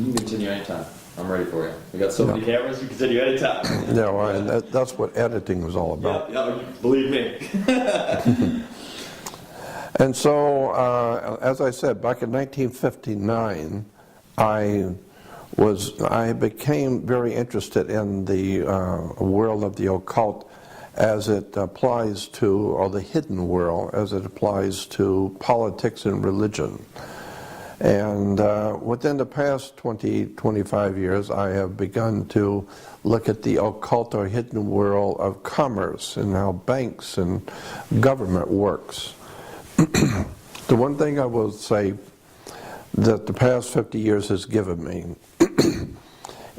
You can continue anytime. I'm ready for you. We got so many cameras, you can continue anytime. Yeah, well, and that's what editing was all about. Yeah, believe me. And so, as I said, back in 1959, I became very interested in the world of the occult as it applies to, or the hidden world as it applies to politics and religion. And within the past 25 years, I have begun to look at the occult or hidden world of commerce and how banks and government works. The one thing I will say that the past 50 years has given me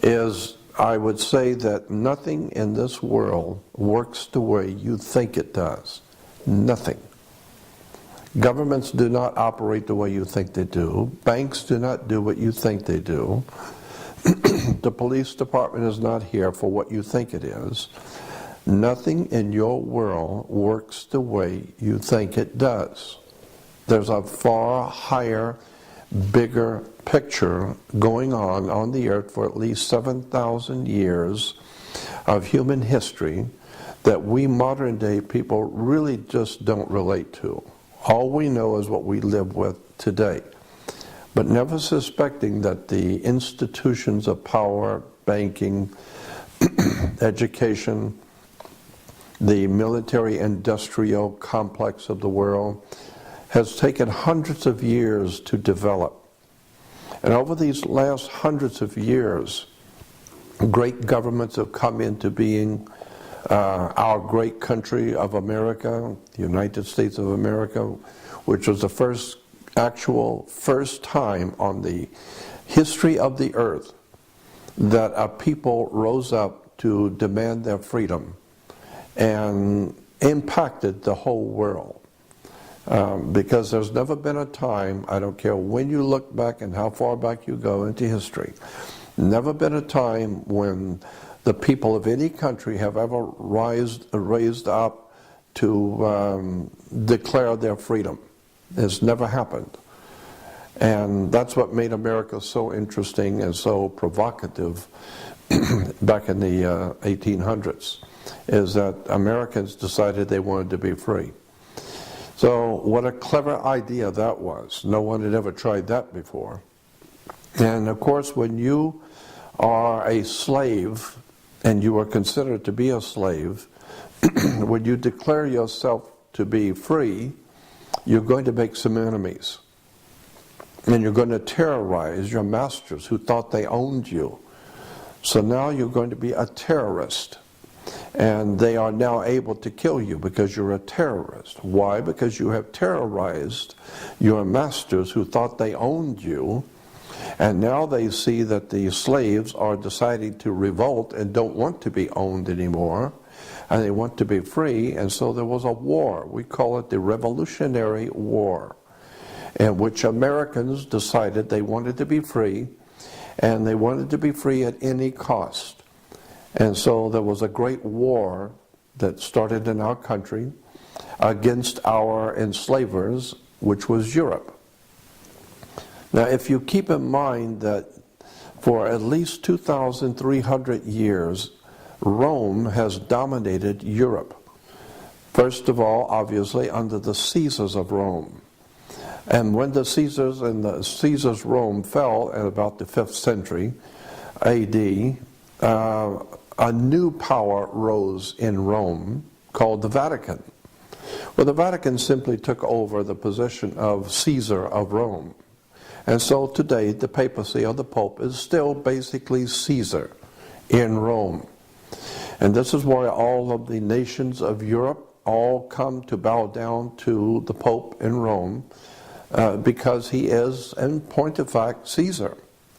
is, I would say that nothing in this world works the way you think it does. Nothing. Governments do not operate the way you think they do. Banks do not do what you think they do. The police department is not here for what you think it is. Nothing in your world works the way you think it does. There's a far higher, bigger picture going on the earth for at least 7,000 years of human history that we modern day people really just don't relate to. All we know is what we live with today. But never suspecting that the institutions of power, banking, education, the military-industrial complex of the world has taken hundreds of years to develop. And over these last hundreds of years, great governments have come into being. Our great country of America, the United States of America, which was the first time on the history of the earth that a people rose up to demand their freedom and impacted the whole world. Because there's never been a time, I don't care when you look back and how far back you go into history, never been a time when the people of any country have ever raised up to declare their freedom. It's never happened. And that's what made America so interesting and so provocative back in the 1800s, is that Americans decided they wanted to be free. So what a clever idea that was. No one had ever tried that before. And of course, when you are a slave, and you are considered to be a slave, when you declare yourself to be free, you're going to make some enemies. And you're going to terrorize your masters who thought they owned you. So now you're going to be a terrorist. And they are now able to kill you because you're a terrorist. Why? Because you have terrorized your masters who thought they owned you. And now they see that the slaves are deciding to revolt and don't want to be owned anymore, and they want to be free, and so there was a war. We call it the Revolutionary War, in which Americans decided they wanted to be free, and they wanted to be free at any cost. And so there was a great war that started in our country against our enslavers, which was Europe. Now, if you keep in mind that for at least 2,300 years, Rome has dominated Europe. First of all, obviously, under the Caesars of Rome. And when the Caesars Rome fell at about the 5th century AD, a new power rose in Rome called the Vatican. Well, the Vatican simply took over the position of Caesar of Rome. And so today, the papacy or the Pope is still basically Caesar in Rome. And this is why all of the nations of Europe all come to bow down to the Pope in Rome, because he is, in point of fact, Caesar.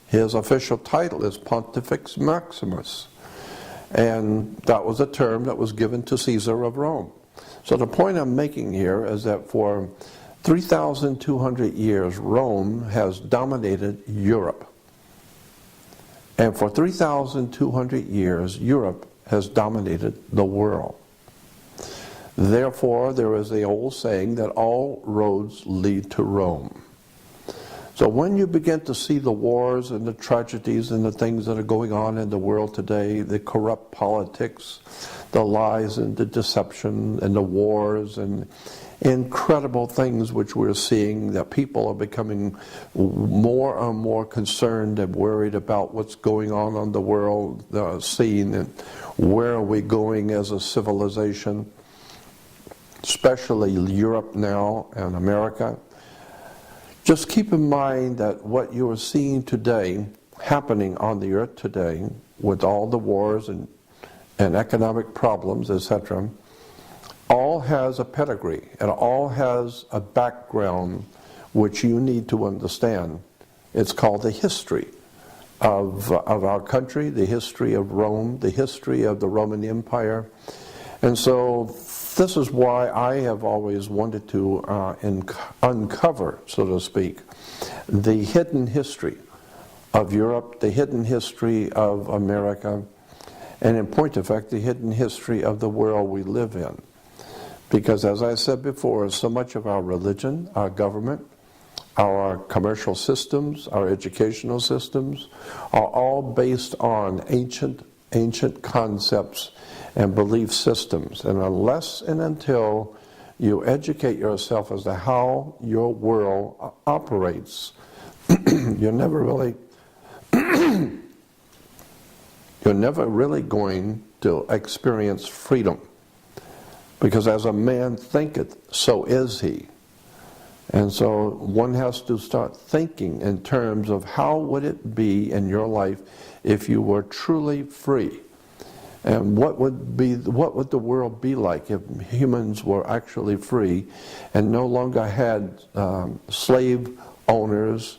His official title is Pontifex Maximus. And that was a term that was given to Caesar of Rome. So the point I'm making here is that for 3,200 years, Rome has dominated Europe. And for 3,200 years, Europe has dominated the world. Therefore, there is the old saying that all roads lead to Rome. So when you begin to see the wars and the tragedies and the things that are going on in the world today, the corrupt politics, the lies and the deception and the wars and incredible things which we're seeing, that people are becoming more and more concerned and worried about what's going on the world scene, and where are we going as a civilization, especially Europe now and America. Just keep in mind that what you are seeing today, happening on the earth today, with all the wars and economic problems, etc., all has a pedigree, and all has a background which you need to understand. It's called the history of our country, the history of Rome, the history of the Roman Empire. And so this is why I have always wanted to uncover, so to speak, the hidden history of Europe, the hidden history of America, and in point of fact, the hidden history of the world we live in. Because as I said before, so much of our religion, our government, our commercial systems, our educational systems, are all based on ancient concepts and belief systems. And unless and until you educate yourself as to how your world operates, you're never really going to experience freedom. Because as a man thinketh, so is he. And so one has to start thinking in terms of how would it be in your life if you were truly free? And what would the world be like if humans were actually free and no longer had slave owners,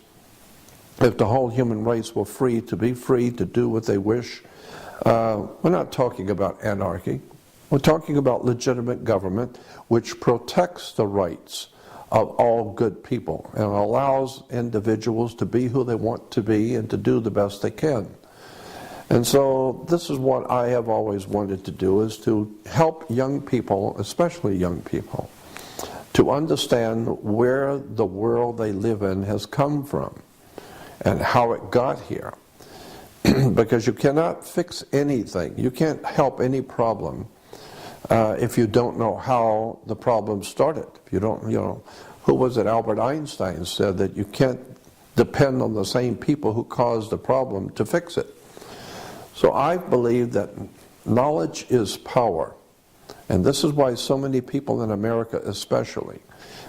if the whole human race were free to do what they wish? We're not talking about anarchy. We're talking about legitimate government which protects the rights of all good people and allows individuals to be who they want to be and to do the best they can. And so this is what I have always wanted to do, is to help young people, especially young people, to understand where the world they live in has come from and how it got here. Because you cannot fix anything, you can't help any problem if you don't know how the problem started. If you don't, who was it? Albert Einstein said that you can't depend on the same people who caused the problem to fix it. So I believe that knowledge is power. And this is why so many people in America especially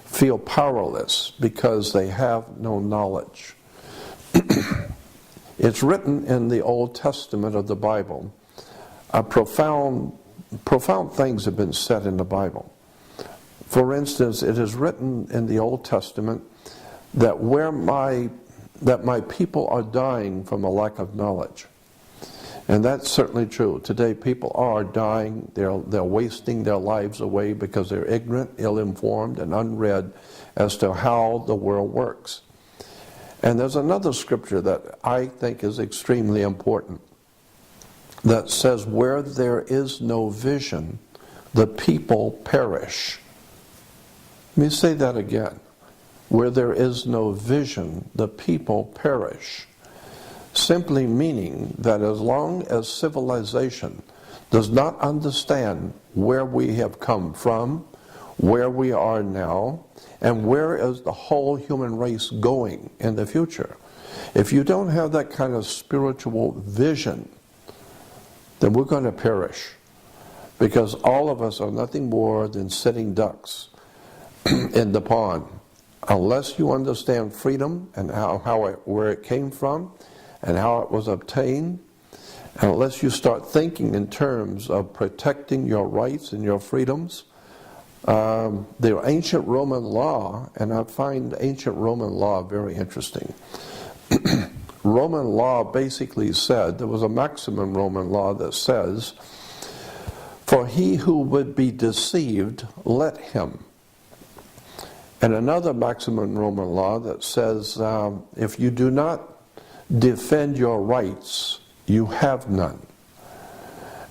feel powerless, because they have no knowledge. It's written in the Old Testament of the Bible. Profound things have been said in the Bible. For instance, it is written in the Old Testament that my people are dying from a lack of knowledge. And that's certainly true. Today people are dying, they're wasting their lives away because they're ignorant, ill-informed, and unread as to how the world works. And there's another scripture that I think is extremely important that says, where there is no vision, the people perish. Let me say that again. Where there is no vision, the people perish. Simply meaning that as long as civilization does not understand where we have come from, where we are now, and where is the whole human race going in the future, if you don't have that kind of spiritual vision, then we're going to perish. Because all of us are nothing more than sitting ducks in the pond. Unless you understand freedom and where it came from and how it was obtained, and unless you start thinking in terms of protecting your rights and your freedoms, the ancient Roman law, and I find ancient Roman law very interesting. Roman law basically said, there was a maxim in Roman law that says, for he who would be deceived, let him. And another maxim in Roman law that says, if you do not defend your rights, you have none.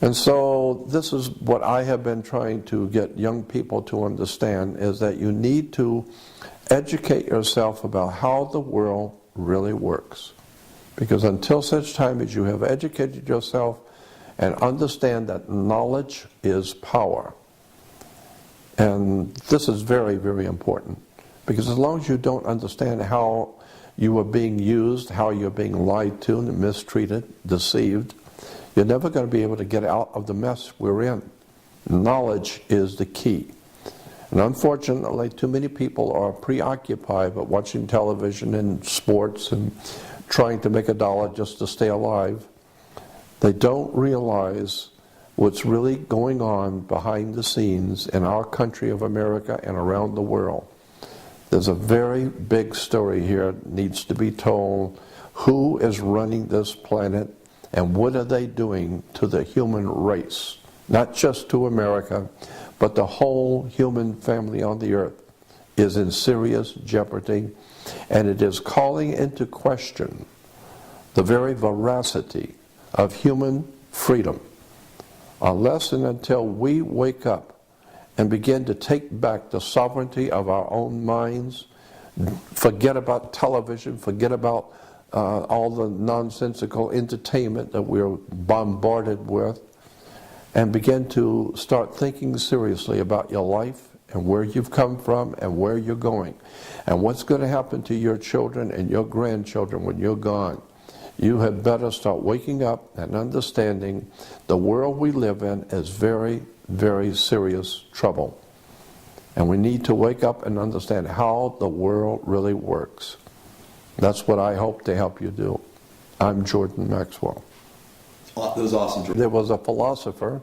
And so this is what I have been trying to get young people to understand, is that you need to educate yourself about how the world really works. Because until such time as you have educated yourself and understand that knowledge is power, and this is very, very important, because as long as you don't understand how you are being used, how you're being lied to and mistreated, deceived, you're never going to be able to get out of the mess we're in. Knowledge is the key. And unfortunately, too many people are preoccupied with watching television and sports and trying to make a dollar just to stay alive. They don't realize what's really going on behind the scenes in our country of America and around the world. There's a very big story here that needs to be told. Who is running this planet and what are they doing to the human race? Not just to America, but the whole human family on the earth is in serious jeopardy, and it is calling into question the very veracity of human freedom. Unless and until we wake up and begin to take back the sovereignty of our own minds, forget about television, forget about all the nonsensical entertainment that we're bombarded with, and begin to start thinking seriously about your life and where you've come from and where you're going and what's going to happen to your children and your grandchildren when you're gone. You had better start waking up and understanding the world we live in is very, very serious trouble. And we need to wake up and understand how the world really works. That's what I hope to help you do. I'm Jordan Maxwell. That was awesome, Jordan. There was a philosopher,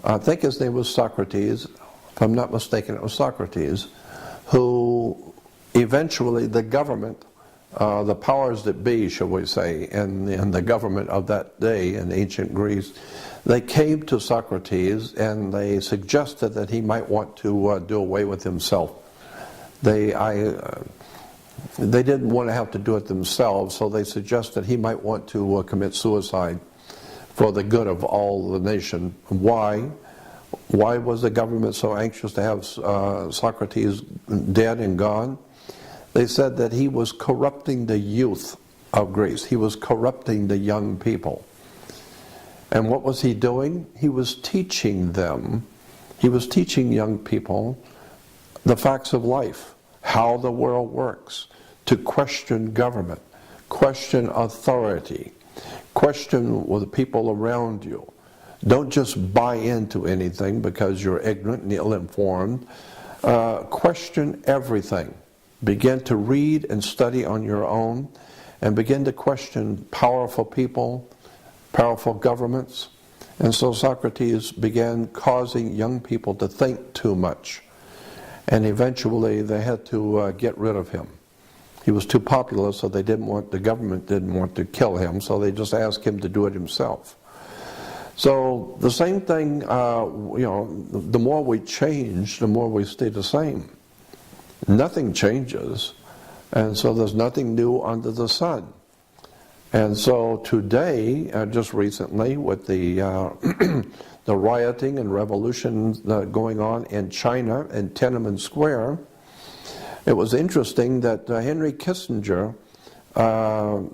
I think his name was Socrates, if I'm not mistaken it was Socrates, who eventually the government, the powers that be, shall we say, in the government of that day in ancient Greece, they came to Socrates and they suggested that he might want to do away with himself. They didn't want to have to do it themselves, so they suggested he might want to commit suicide for the good of all the nation. Why? Why was the government so anxious to have Socrates dead and gone? They said that he was corrupting the youth of Greece. He was corrupting the young people. And what was he doing? He was teaching them, he was teaching young people the facts of life, how the world works, to question government, question authority, question with the people around you. Don't just buy into anything because you're ignorant and ill-informed. Question everything. Begin to read and study on your own and begin to question powerful people, powerful governments. And so Socrates began causing young people to think too much. And eventually they had to get rid of him. He was too popular, so the government didn't want to kill him, so they just asked him to do it himself. So the same thing, the more we change, the more we stay the same. Nothing changes, and so there's nothing new under the sun. And so today, just recently, with the the rioting and revolution going on in China in Tiananmen Square, it was interesting that Henry Kissinger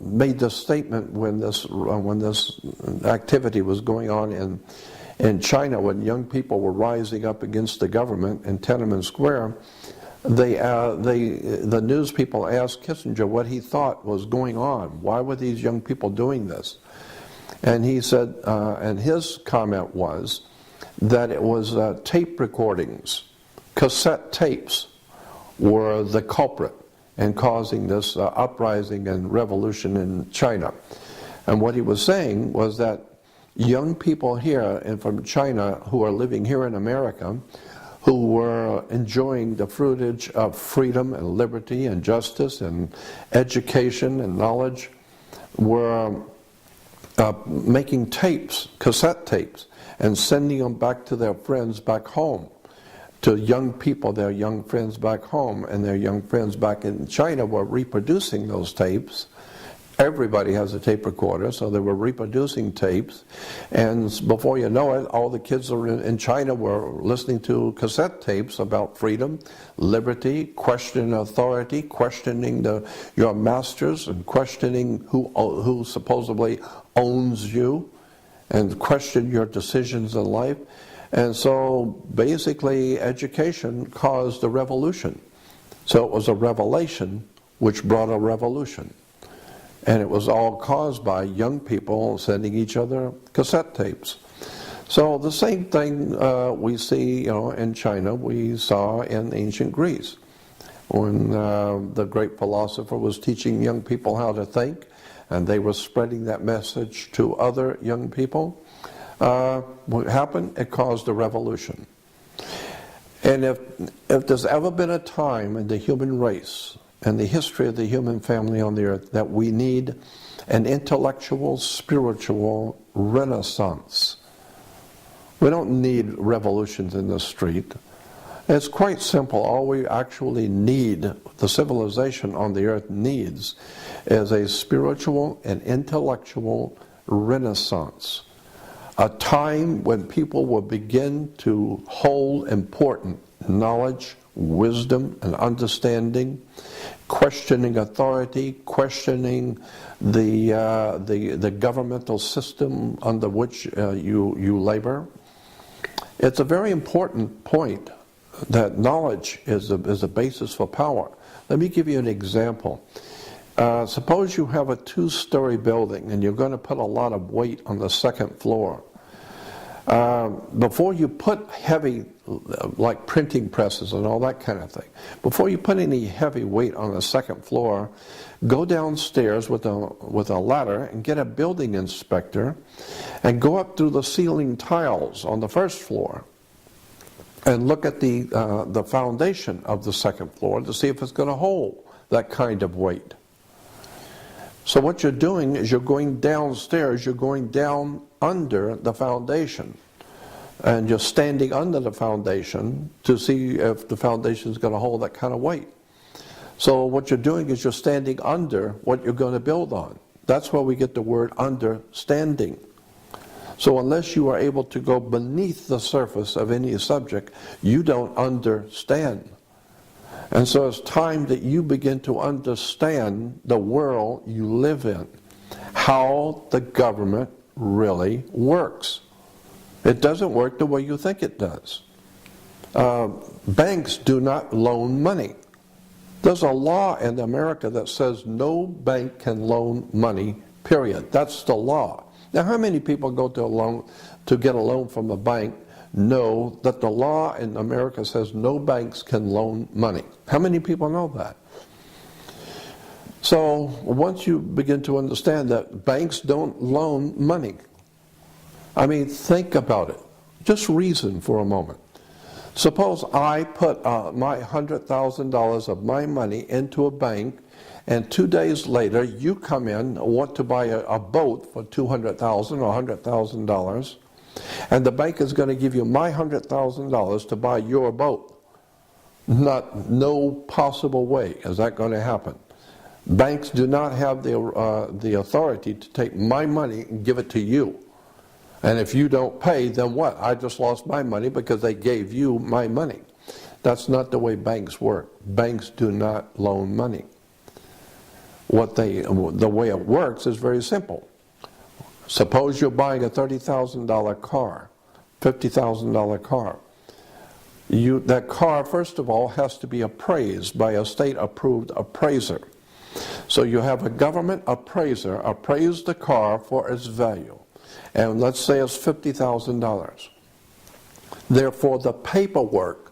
made this statement when this activity was going on in China, when young people were rising up against the government in Tiananmen Square. The news people asked Kissinger what he thought was going on. Why were these young people doing this? And he said, and his comment was that it was tape recordings, cassette tapes were the culprit in causing this uprising and revolution in China. And what he was saying was that young people here and from China who are living here in America, who were enjoying the fruitage of freedom and liberty and justice and education and knowledge, were making tapes, cassette tapes, and sending them back to their friends back home, to young people, their young friends back home, and their young friends back in China were reproducing those tapes Everybody has a tape recorder, so they were reproducing tapes, and before you know it, all the kids in China were listening to cassette tapes about freedom, liberty, questioning authority, questioning your masters, and questioning who supposedly owns you, and question your decisions in life. And so basically education caused a revolution. So it was a revelation which brought a revolution. And it was all caused by young people sending each other cassette tapes. So the same thing we see, in China, we saw in ancient Greece. When the great philosopher was teaching young people how to think, and they were spreading that message to other young people, what happened? It caused a revolution. And if there's ever been a time in the human race and the history of the human family on the earth that we need an intellectual, spiritual renaissance. We don't need revolutions in the street. It's quite simple. All we actually need, the civilization on the earth needs, is a spiritual and intellectual renaissance. A time when people will begin to hold important knowledge, wisdom, and understanding, questioning authority, questioning the governmental system under which you labor. It's a very important point that knowledge is a basis for power. Let me give you an example. Suppose you have a two-story building and you're going to put a lot of weight on the second floor. Before you put heavy, like printing presses and all that kind of thing, before you put any heavy weight on the second floor, go downstairs with a ladder and get a building inspector and go up through the ceiling tiles on the first floor and look at the foundation of the second floor to see if it's going to hold that kind of weight. So what you're doing is you're going downstairs, you're going down under the foundation. And you're standing under the foundation to see if the foundation is going to hold that kind of weight. So what you're doing is you're standing under what you're going to build on. That's where we get the word understanding. So unless you are able to go beneath the surface of any subject, you don't understand. And so it's time that you begin to understand the world you live in, how the government really works. It doesn't work the way you think it does. Banks do not loan money. There's a law in America that says no bank can loan money, period. That's the law. Now, how many people go to get a loan from a bank know that the law in America says no banks can loan money? How many people know that? So once you begin to understand that banks don't loan money, I mean, think about it. Just reason for a moment. Suppose I put my $100,000 of my money into a bank, and 2 days later you come in, want to buy a boat for $200,000 or $100,000, and the bank is going to give you my $100,000 to buy your boat. No possible way is that going to happen. Banks do not have the authority to take my money and give it to you. And if you don't pay, then what? I just lost my money because they gave you my money. That's not the way banks work. Banks do not loan money. The way it works is very simple. Suppose you're buying a $30,000 car, $50,000 car. That car, first of all, has to be appraised by a state-approved appraiser. So you have a government appraiser appraise the car for its value. And let's say it's $50,000. Therefore, the paperwork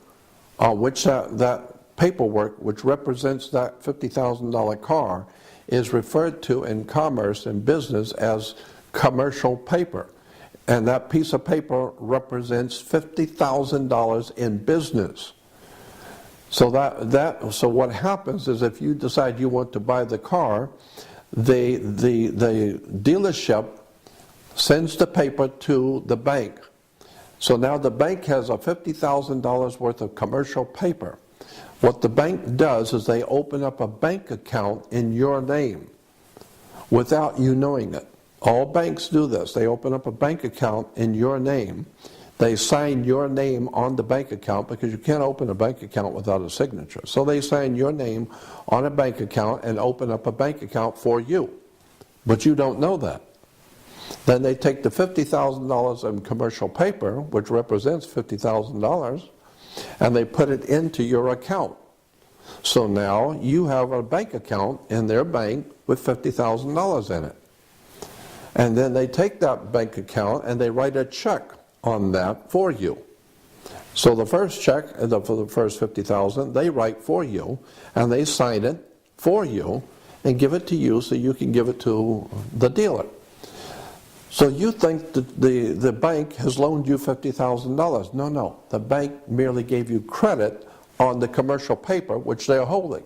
which that paperwork which represents that $50,000 car is referred to in commerce and business as commercial paper. And that piece of paper represents $50,000 in business. So so what happens is if you decide you want to buy the car, the dealership sends the paper to the bank. So now the bank has a $50,000 worth of commercial paper. What the bank does is they open up a bank account in your name. without you knowing it. All banks do this. They open up a bank account in your name. They sign your name on the bank account because you can't open a bank account without a signature. So they sign your name on a bank account and open up a bank account for you. But you don't know that. Then they take the $50,000 in commercial paper, which represents $50,000, and they put it into your account. So now you have a bank account in their bank with $50,000 in it. And then they take that bank account and they write a check on that for you. So the first check, for the first $50,000, they write for you, and they sign it for you and give it to you so you can give it to the dealer. So you think that the bank has loaned you $50,000. No. The bank merely gave you credit on the commercial paper which they are holding.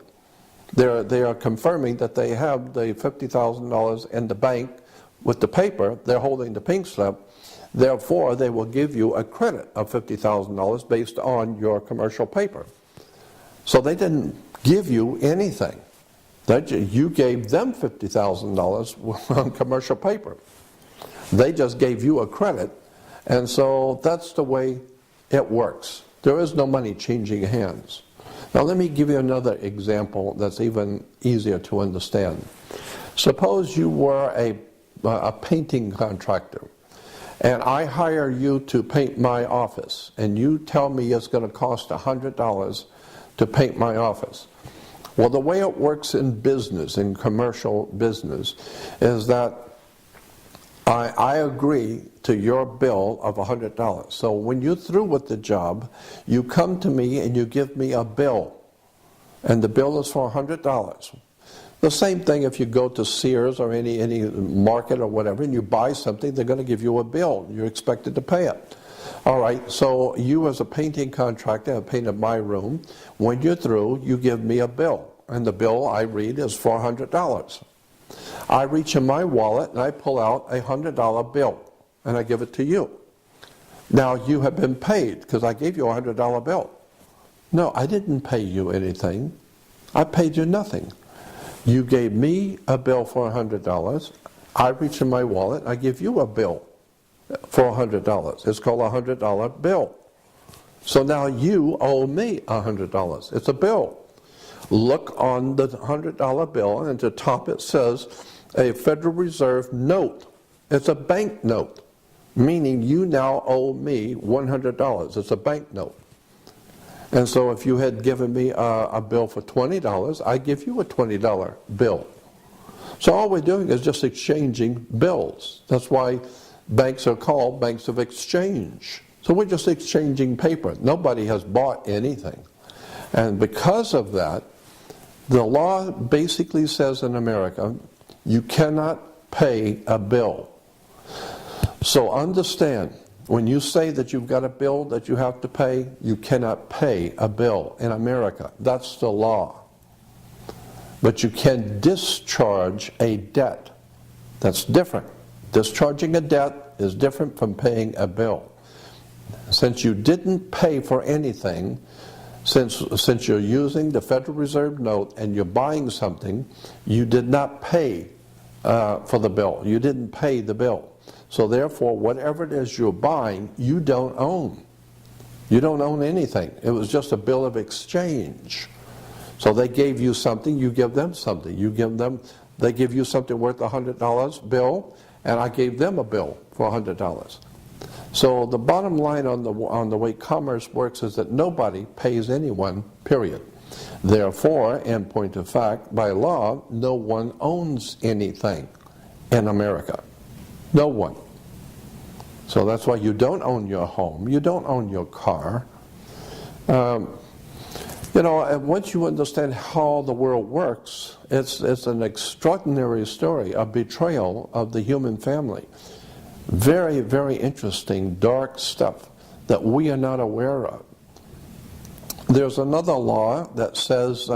They are confirming that they have the $50,000 in the bank with the paper. They're holding the pink slip. Therefore, they will give you a credit of $50,000 based on your commercial paper. So they didn't give you anything. You gave them $50,000 on commercial paper. They just gave you a credit, and so that's the way it works. There is no money changing hands. Now let me give you another example that's even easier to understand. Suppose you were a painting contractor, and I hire you to paint my office, and you tell me it's going to cost $100 to paint my office. Well, the way it works in business, in commercial business, is that I agree to your bill of $100. So when you're through with the job, you come to me and you give me a bill, and the bill is for $100. The same thing if you go to Sears or any market or whatever, and you buy something, they're going to give you a bill. You're expected to pay it. All right, so you as a painting contractor have painted my room. When you're through, you give me a bill, and the bill I read is $400. I reach in my wallet and I pull out a $100 bill, and I give it to you. Now you have been paid because I gave you a $100 bill. No, I didn't pay you anything. I paid you nothing. You gave me a bill for $100. I reach in my wallet, I give you a bill for $100. It's called a $100 bill. So now you owe me $100. It's a bill. Look on the $100 bill, and at the top it says a Federal Reserve note. It's a bank note, meaning you now owe me $100. It's a bank note. And so if you had given me a bill for $20, I give you a $20 bill. So all we're doing is just exchanging bills. That's why banks are called banks of exchange. So we're just exchanging paper. Nobody has bought anything. And because of that, the law basically says in America, you cannot pay a bill. So understand, when you say that you've got a bill that you have to pay, you cannot pay a bill in America. That's the law. But you can discharge a debt. That's different. Discharging a debt is different from paying a bill. Since you didn't pay for anything, since you're using the Federal Reserve note and you're buying something, you did not pay for the bill. You didn't pay the bill. So therefore, whatever it is you're buying, you don't own. You don't own anything. It was just a bill of exchange. So they gave you something, you give them something. They give you something worth $100 bill, and I gave them a bill for $100. So the bottom line on the way commerce works is that nobody pays anyone, period. Therefore, in point of fact, by law, no one owns anything in America. No one. So that's why you don't own your home, you don't own your car. And once you understand how the world works, it's an extraordinary story, a betrayal of the human family. Very, very interesting, dark stuff that we are not aware of. There's another law that says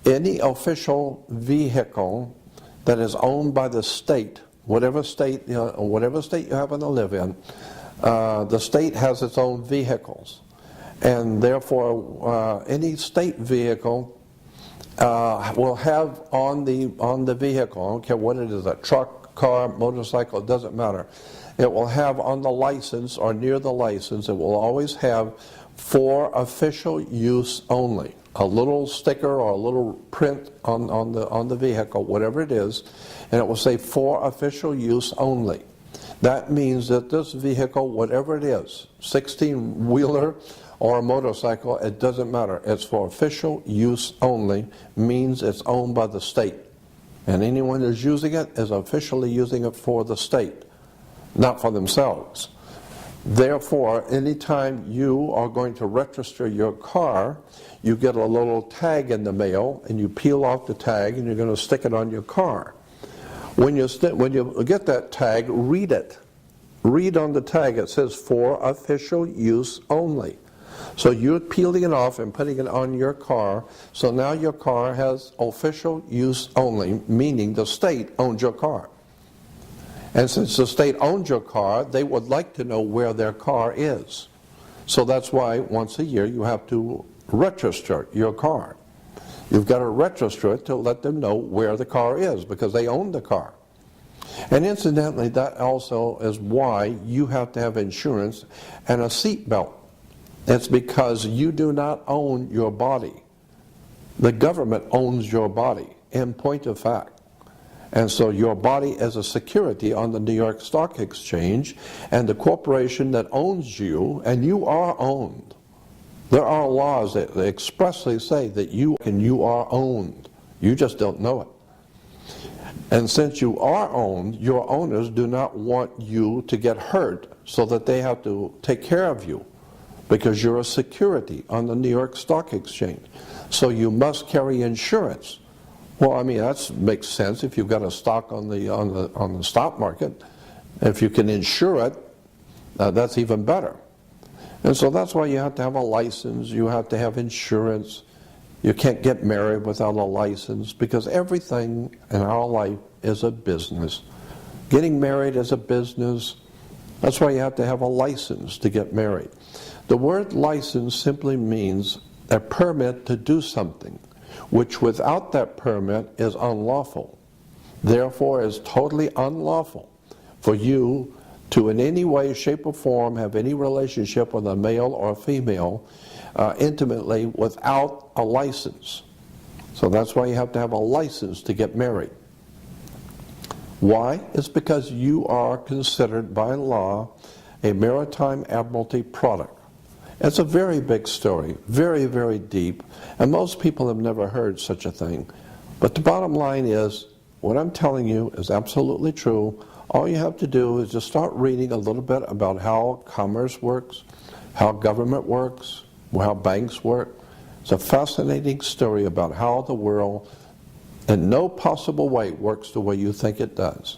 any official vehicle that is owned by the state, whatever state you happen to live in, the state has its own vehicles. And therefore, any state vehicle will have on the vehicle, I don't care what it is, a truck, car, motorcycle, it doesn't matter. It will have on the license or near the license, it will always have for official use only. A little sticker or a little print on the vehicle, whatever it is, and it will say for official use only. That means that this vehicle, whatever it is, 16-wheeler or a motorcycle, it doesn't matter. It's for official use only, means it's owned by the state. And anyone who's using it is officially using it for the state, not for themselves. Therefore, anytime you are going to register your car, you get a little tag in the mail, and you peel off the tag, and you're going to stick it on your car. When you get that tag, read it. Read on the tag, it says for official use only. So you're peeling it off and putting it on your car, so now your car has official use only, meaning the state owns your car. And since the state owns your car, they would like to know where their car is. So that's why once a year you have to register your car. You've got to register it to let them know where the car is, because they own the car. And incidentally, that also is why you have to have insurance and a seat belt. It's because you do not own your body. The government owns your body, in point of fact. And so your body is a security on the New York Stock Exchange, and the corporation that owns you, and you are owned. There are laws that expressly say that you are owned. You just don't know it. And since you are owned, your owners do not want you to get hurt, so that they have to take care of you, because you're a security on the New York Stock Exchange. So you must carry insurance. Well, I mean, that makes sense if you've got a stock on the stock market. If you can insure it, that's even better. And so that's why you have to have a license, you have to have insurance. You can't get married without a license, because everything in our life is a business. Getting married is a business. That's why you have to have a license to get married. The word license simply means a permit to do something, which without that permit is unlawful. Therefore, is totally unlawful for you to in any way, shape, or form have any relationship with a male or a female intimately without a license. So that's why you have to have a license to get married. Why? It's because you are considered by law a maritime admiralty product. It's a very big story, very, very deep, and most people have never heard such a thing. But the bottom line is, what I'm telling you is absolutely true. All you have to do is just start reading a little bit about how commerce works, how government works, how banks work. It's a fascinating story about how the world, in no possible way, works the way you think it does.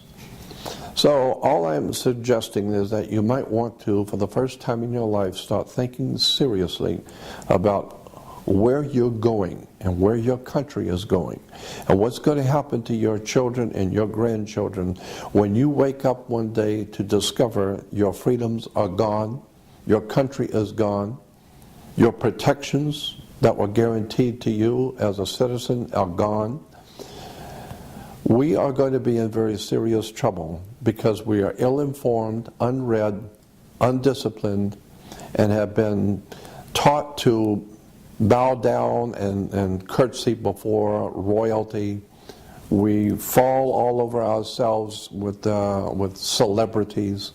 So all I'm suggesting is that you might want to, for the first time in your life, start thinking seriously about where you're going and where your country is going, and what's going to happen to your children and your grandchildren when you wake up one day to discover your freedoms are gone, your country is gone, your protections that were guaranteed to you as a citizen are gone. We are going to be in very serious trouble because we are ill-informed, unread, undisciplined, and have been taught to bow down and curtsy before royalty. We fall all over ourselves with celebrities,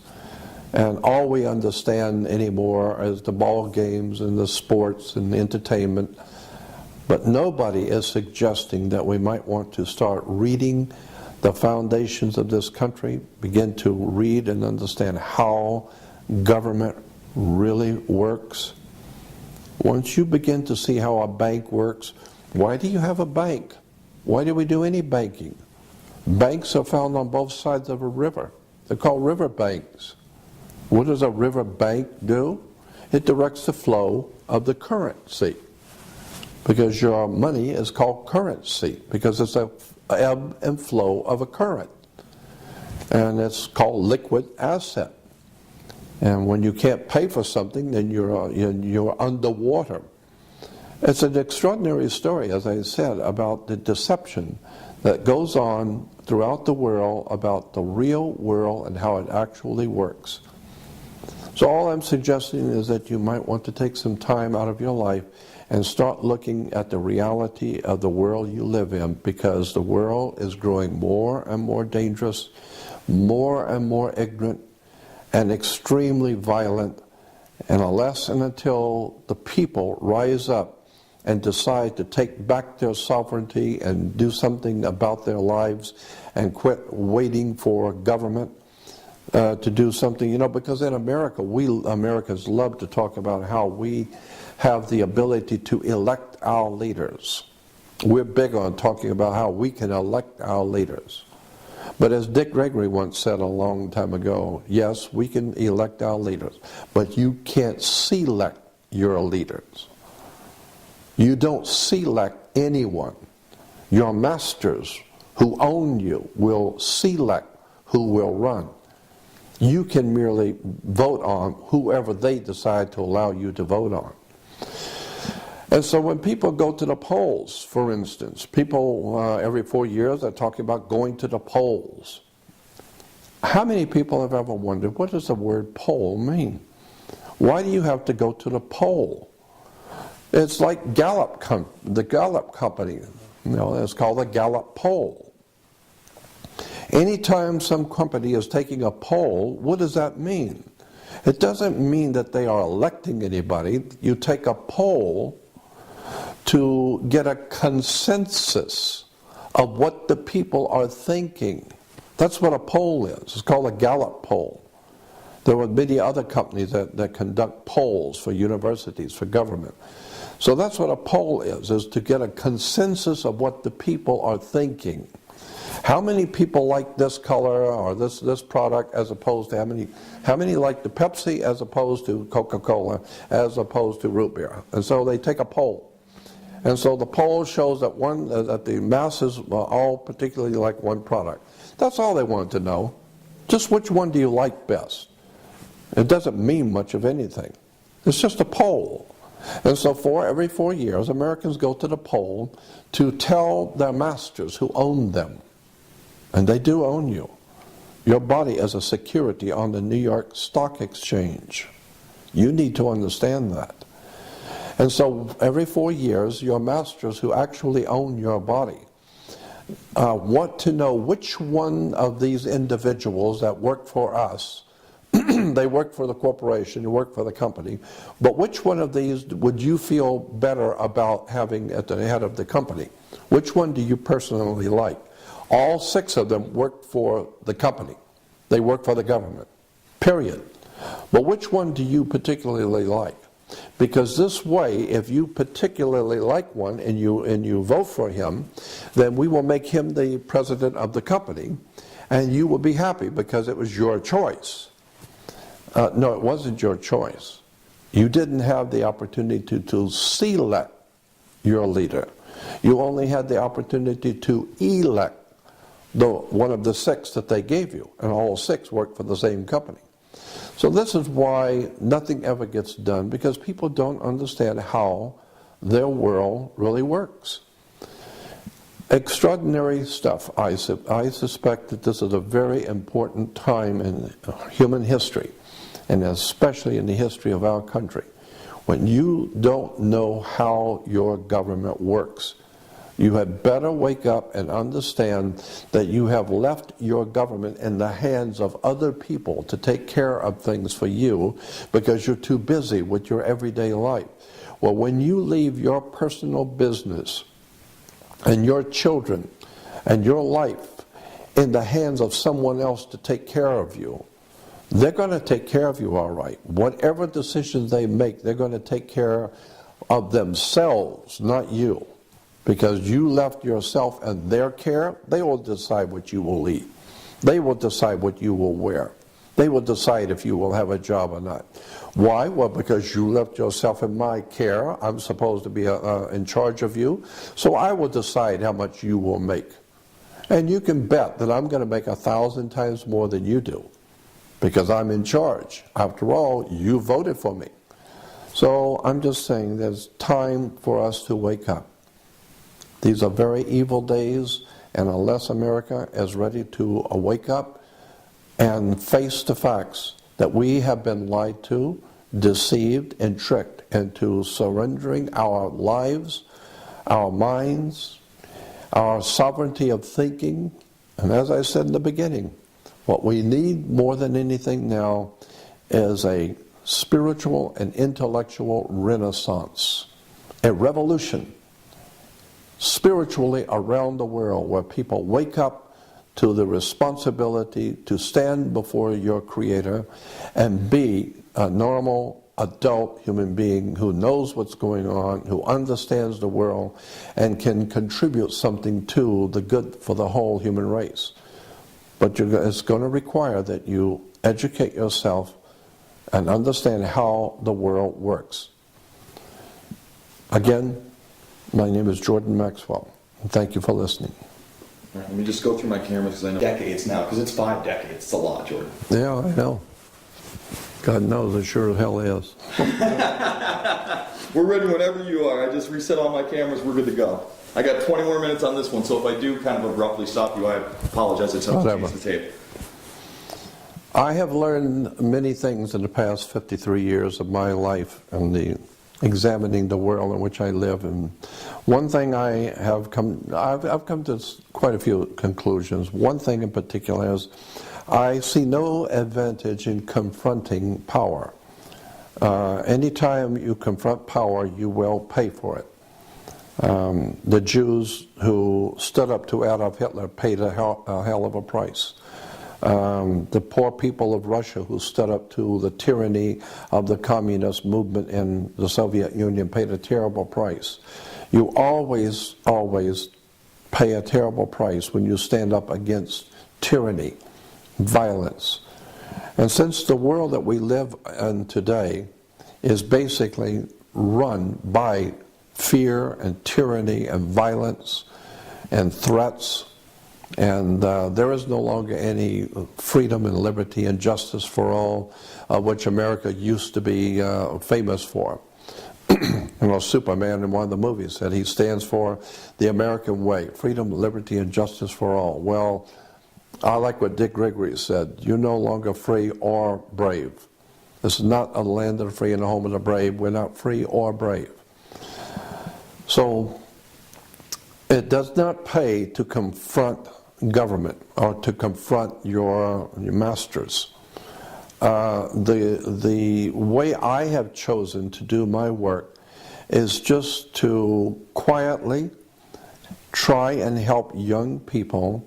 and all we understand anymore is the ball games and the sports and the entertainment. But nobody is suggesting that we might want to start reading the foundations of this country, begin to read and understand how government really works. Once you begin to see how a bank works, why do you have a bank? Why do we do any banking? Banks are found on both sides of a river. They're called river banks. What does a river bank do? It directs the flow of the currency, because your money is called currency, because it's a ebb and flow of a current. And it's called liquid asset. And when you can't pay for something, then you're underwater. It's an extraordinary story, as I said, about the deception that goes on throughout the world about the real world and how it actually works. So all I'm suggesting is that you might want to take some time out of your life and start looking at the reality of the world you live in, because the world is growing more and more dangerous, more and more ignorant, and extremely violent. And unless and until the people rise up and decide to take back their sovereignty and do something about their lives and quit waiting for government to do something, because in America, we Americans love to talk about how we have the ability to elect our leaders. We're big on talking about how we can elect our leaders. But as Dick Gregory once said a long time ago, yes, we can elect our leaders, but you can't select your leaders. You don't select anyone. Your masters who own you will select who will run. You can merely vote on whoever they decide to allow you to vote on. And so when people go to the polls, for instance, people every 4 years are talking about going to the polls. How many people have ever wondered, what does the word poll mean? Why do you have to go to the poll? It's like Gallup, the Gallup company, it's called the Gallup poll. Anytime some company is taking a poll, what does that mean? It doesn't mean that they are electing anybody. You take a poll to get a consensus of what the people are thinking. That's what a poll is. It's called a Gallup poll. There are many other companies that conduct polls for universities, for government. So that's what a poll is to get a consensus of what the people are thinking. How many people like this color or this product as opposed to how many like the Pepsi as opposed to Coca-Cola as opposed to root beer? And so they take a poll. And so the poll shows that that the masses all particularly like one product. That's all they want to know. Just which one do you like best? It doesn't mean much of anything. It's just a poll. And so every 4 years, Americans go to the poll to tell their masters who own them. And they do own you. Your body is a security on the New York Stock Exchange. You need to understand that. And so every 4 years, your masters who actually own your body want to know which one of these individuals that work for us, they work for the corporation, you work for the company, but which one of these would you feel better about having at the head of the company? Which one do you personally like? All 6 of them work for the company. They work for the government, period. But which one do you particularly like? Because this way, if you particularly like one and you vote for him, then we will make him the president of the company, and you will be happy because it was your choice. No, it wasn't your choice. You didn't have the opportunity to select your leader. You only had the opportunity to elect one of the 6 that they gave you, and all 6 work for the same company. So this is why nothing ever gets done, because people don't understand how their world really works. Extraordinary stuff. I suspect that this is a very important time in human history, and especially in the history of our country, when you don't know how your government works. You had better wake up and understand that you have left your government in the hands of other people to take care of things for you because you're too busy with your everyday life. Well, when you leave your personal business and your children and your life in the hands of someone else to take care of you, they're going to take care of you all right. Whatever decisions they make, they're going to take care of themselves, not you. Because you left yourself in their care, they will decide what you will eat. They will decide what you will wear. They will decide if you will have a job or not. Why? Well, because you left yourself in my care. I'm supposed to be in charge of you. So I will decide how much you will make. And you can bet that I'm going to make 1,000 times more than you do. Because I'm in charge. After all, you voted for me. So I'm just saying there's time for us to wake up. These are very evil days, and unless America is ready to wake up and face the facts that we have been lied to, deceived, and tricked into surrendering our lives, our minds, our sovereignty of thinking, and as I said in the beginning, what we need more than anything now is a spiritual and intellectual renaissance, a revolution spiritually around the world where people wake up to the responsibility to stand before your Creator and be a normal adult human being who knows what's going on, who understands the world, and can contribute something to the good for the whole human race. But it's going to require that you educate yourself and understand how the world works. Again, my name is Jordan Maxwell, and thank you for listening. All right, let me just go through my cameras because I know decades now, because it's 5 decades. It's a lot, Jordan. Yeah, I know. God knows, it sure as hell is. We're ready whenever you are. I just reset all my cameras. We're good to go. I got 20 more minutes on this one, so if I do kind of abruptly stop you, I apologize. It's up to change the tape. I have learned many things in the past 53 years of my life and examining the world in which I live. And one thing I've come to quite a few conclusions. One thing in particular is I see no advantage in confronting power. Anytime you confront power, you will pay for it. The Jews who stood up to Adolf Hitler paid a hell of a price. The poor people of Russia who stood up to the tyranny of the communist movement in the Soviet Union paid a terrible price. You always pay a terrible price when you stand up against tyranny, violence. And since the world that we live in today is basically run by fear and tyranny and violence and threats, and there is no longer any freedom and liberty and justice for all, which America used to be famous for. You know, Superman in one of the movies said he stands for the American way, freedom, liberty, and justice for all. Well, I like what Dick Gregory said, you're no longer free or brave. This is not a land of the free and a home of the brave. We're not free or brave. So it does not pay to confront government or to confront your masters. The way I have chosen to do my work is just to quietly try and help young people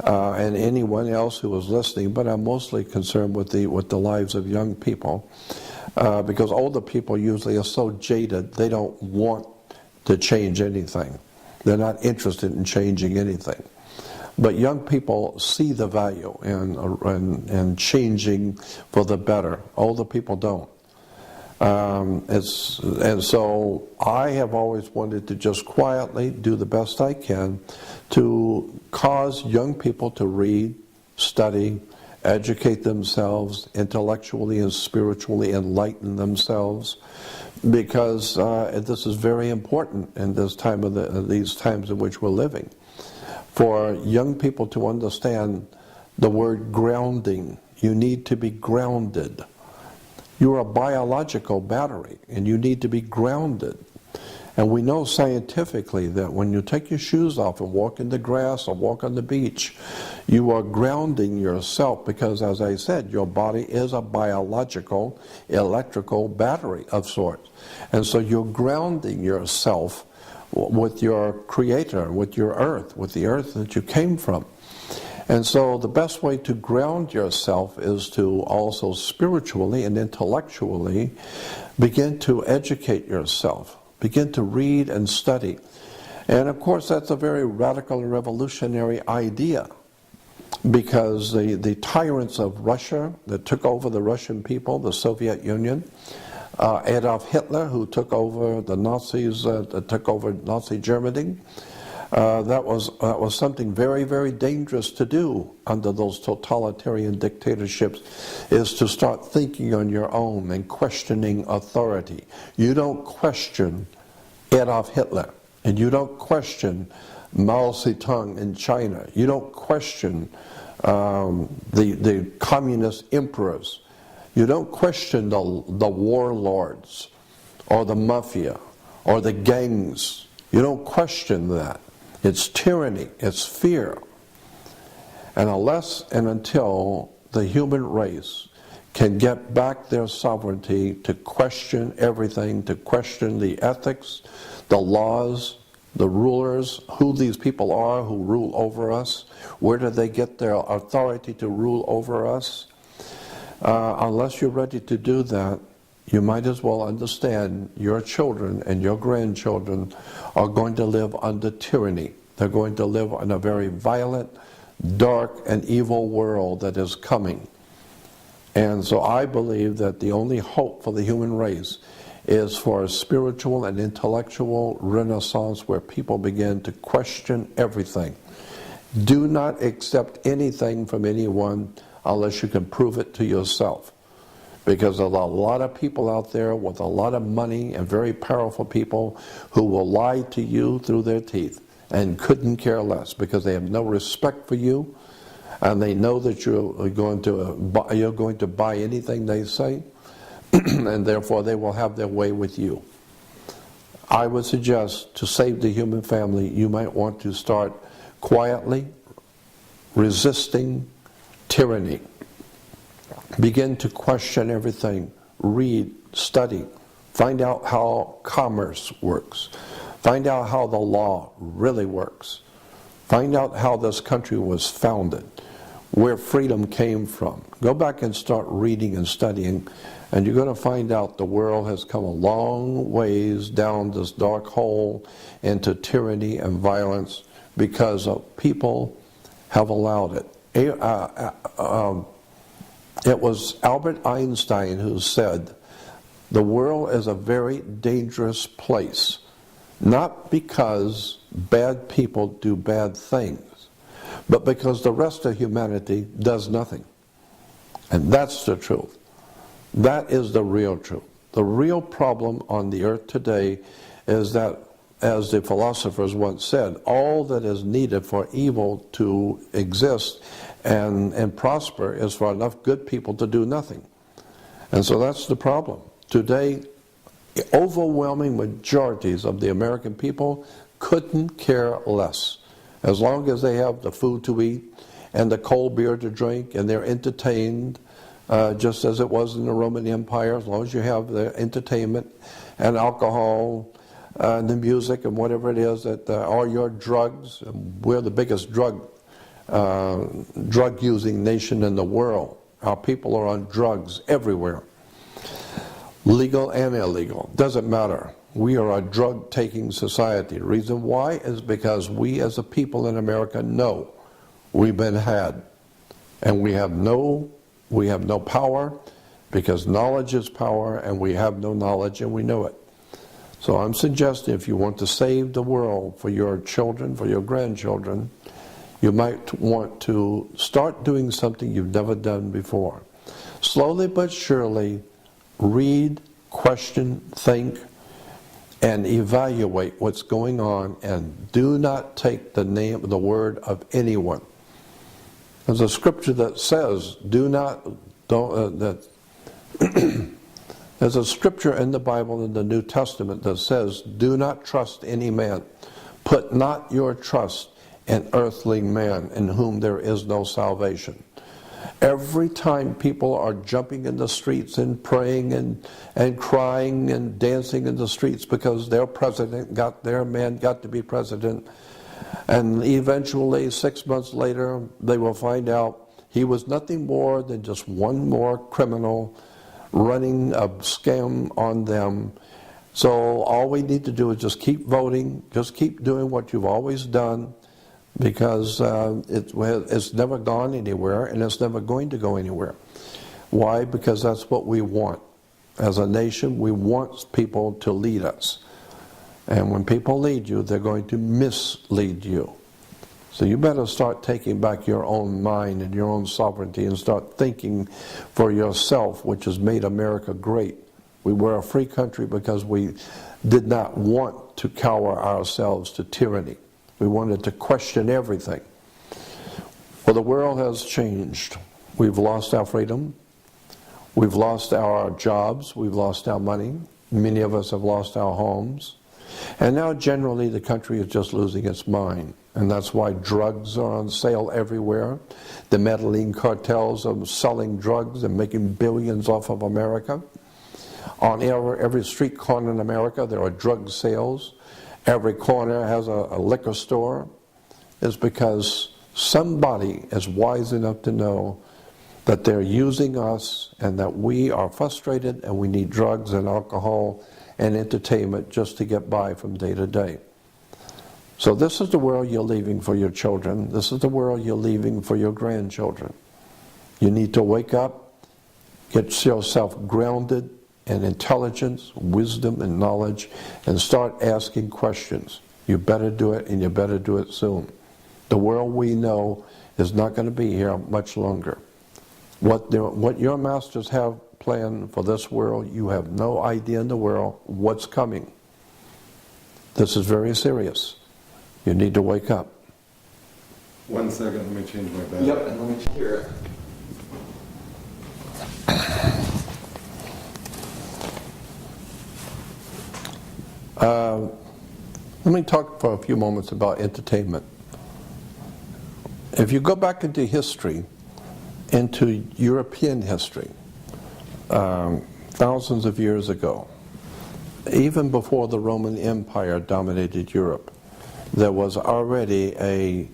and anyone else who is listening, but I'm mostly concerned with the lives of young people, because older people usually are so jaded they don't want to change anything. They're not interested in changing anything. But young people see the value in changing for the better. Older people don't. And so I have always wanted to just quietly do the best I can to cause young people to read, study, educate themselves, intellectually and spiritually enlighten themselves, because this is very important in this time of these times in which we're living. For young people to understand the word grounding, you need to be grounded. You're a biological battery, and you need to be grounded. And we know scientifically that when you take your shoes off and walk in the grass or walk on the beach, you are grounding yourself because, as I said, your body is a biological, electrical battery of sorts. And so you're grounding yourself with your Creator, with your earth, with the earth that you came from. And so the best way to ground yourself is to also spiritually and intellectually begin to educate yourself, begin to read and study. And of course that's a very radical and revolutionary idea, because the tyrants of Russia that took over the Russian people, the Soviet Union, Adolf Hitler, who took over the Nazis, took over Nazi Germany, That was something very, very dangerous to do under those totalitarian dictatorships, is to start thinking on your own and questioning authority. You don't question Adolf Hitler, and you don't question Mao Zedong in China. You don't question the communist emperors. You don't question the warlords or the mafia or the gangs. You don't question that. It's tyranny, it's fear. And unless and until the human race can get back their sovereignty to question everything, to question the ethics, the laws, the rulers, who these people are who rule over us, where do they get their authority to rule over us? Unless you're ready to do that, you might as well understand your children and your grandchildren are going to live under tyranny. They're going to live in a very violent, dark, and evil world that is coming. And so I believe that the only hope for the human race is for a spiritual and intellectual renaissance where people begin to question everything. Do not accept anything from anyone unless you can prove it to yourself. Because there's a lot of people out there with a lot of money and very powerful people who will lie to you through their teeth and couldn't care less because they have no respect for you and they know that you're going to buy anything they say and therefore they will have their way with you. I would suggest to save the human family, you might want to start quietly resisting tyranny. Begin to question everything. Read, study, find out how commerce works. Find out how the law really works. Find out how this country was founded, where freedom came from. Go back and start reading and studying, and you're going to find out the world has come a long ways down this dark hole into tyranny and violence because people have allowed it. It was Albert Einstein who said, the world is a very dangerous place, not because bad people do bad things, but because the rest of humanity does nothing. And that's the truth. That is the real truth. The real problem on the earth today is that, as the philosophers once said, all that is needed for evil to exist and prosper is for enough good people to do nothing. And so that's the problem. Today, overwhelming majorities of the American people couldn't care less. As long as they have the food to eat and the cold beer to drink and they're entertained, just as it was in the Roman Empire, as long as you have the entertainment and alcohol and the music and whatever it is, that all your drugs, we're the biggest drug-using nation in the world. Our people are on drugs everywhere. Legal and illegal, doesn't matter. We are a drug-taking society. The reason why is because we as a people in America know we've been had. And we have no power because knowledge is power and we have no knowledge and we know it. So I'm suggesting if you want to save the world for your children, for your grandchildren, you might want to start doing something you've never done before. Slowly but surely, read, question, think, and evaluate what's going on, and do not take the word of anyone. There's a scripture that says, there's a scripture in the Bible in the New Testament that says, do not trust any man. Put not your trust in earthly man, in whom there is no salvation. Every time people are jumping in the streets and praying and crying and dancing in the streets because their man got to be president, and eventually 6 months later they will find out he was nothing more than just one more criminal running a scam on them. So all we need to do is just keep voting, just keep doing what you've always done, because it's never gone anywhere and it's never going to go anywhere. Why? Because that's what we want. As a nation, we want people to lead us. And when people lead you, they're going to mislead you. So you better start taking back your own mind and your own sovereignty and start thinking for yourself, which has made America great. We were a free country because we did not want to cower ourselves to tyranny. We wanted to question everything. Well, the world has changed. We've lost our freedom. We've lost our jobs. We've lost our money. Many of us have lost our homes. And now generally the country is just losing its mind. And that's why drugs are on sale everywhere. The meddling cartels are selling drugs and making billions off of America. On every street corner in America there are drug sales. Every corner has a liquor store. It's because somebody is wise enough to know that they're using us and that we are frustrated and we need drugs and alcohol and entertainment just to get by from day to day. So this is the world you're leaving for your children. This is the world you're leaving for your grandchildren. You need to wake up, get yourself grounded in intelligence, wisdom, and knowledge, and start asking questions. You better do it, and you better do it soon. The world we know is not going to be here much longer. What your masters have planned for this world, you have no idea in the world what's coming. This is very serious. You need to wake up. 1 second, let me change my battery. Yep, and let me hear it. Let me talk for a few moments about entertainment. If you go back into history, into European history, thousands of years ago, even before the Roman Empire dominated Europe, there was already a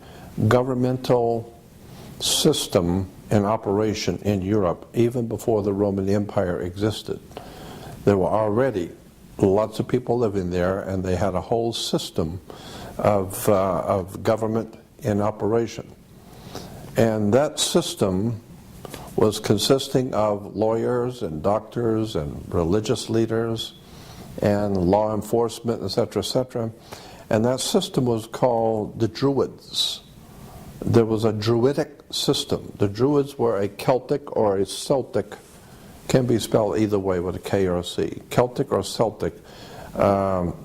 governmental system in operation in Europe, even before the Roman Empire existed. There were already lots of people living there, and they had a whole system of government in operation. And that system was consisting of lawyers and doctors and religious leaders and law enforcement, etc., etc. And that system was called the Druids. There was a Druidic system. The Druids were a Celtic or a Celtic, can be spelled either way with a K or a C, Celtic or Celtic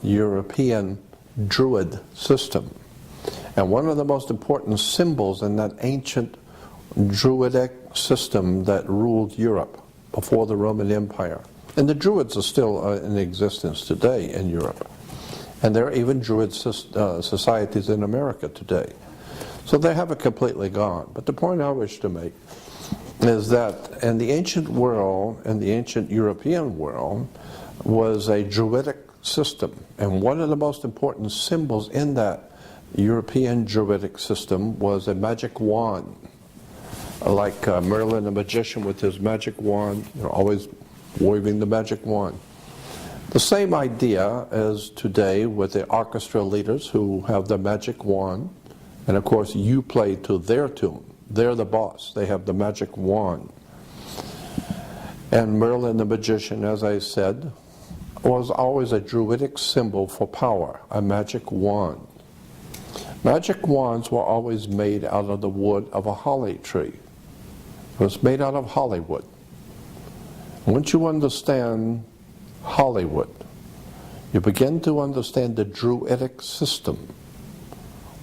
European Druid system. And one of the most important symbols in that ancient Druidic system that ruled Europe before the Roman Empire, and the Druids are still in existence today in Europe, and there are even Druid societies in America today. So they haven't completely gone. But the point I wish to make is that in the ancient world, in the ancient European world, was a Druidic system. And one of the most important symbols in that European Druidic system was a magic wand. Like Merlin the magician with his magic wand, always waving the magic wand. The same idea as today with the orchestra leaders who have the magic wand, and of course you play to their tune. They're the boss. They have the magic wand. And Merlin the magician, as I said, was always a Druidic symbol for power, a magic wand. Magic wands were always made out of the wood of a holly tree. It was made out of Hollywood. Once you understand Hollywood, you begin to understand the Druidic system,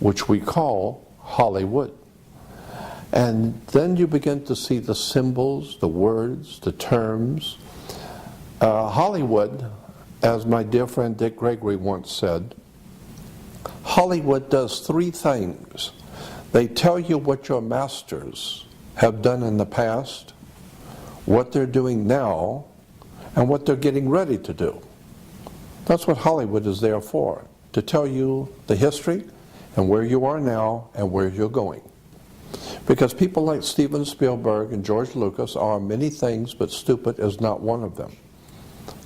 which we call Hollywood. And then you begin to see the symbols, the words, the terms. Hollywood, as my dear friend Dick Gregory once said, Hollywood does three things. They tell you what your masters have done in the past, what they're doing now, and what they're getting ready to do. That's what Hollywood is there for, to tell you the history and where you are now and where you're going. Because people like Steven Spielberg and George Lucas are many things, but stupid is not one of them.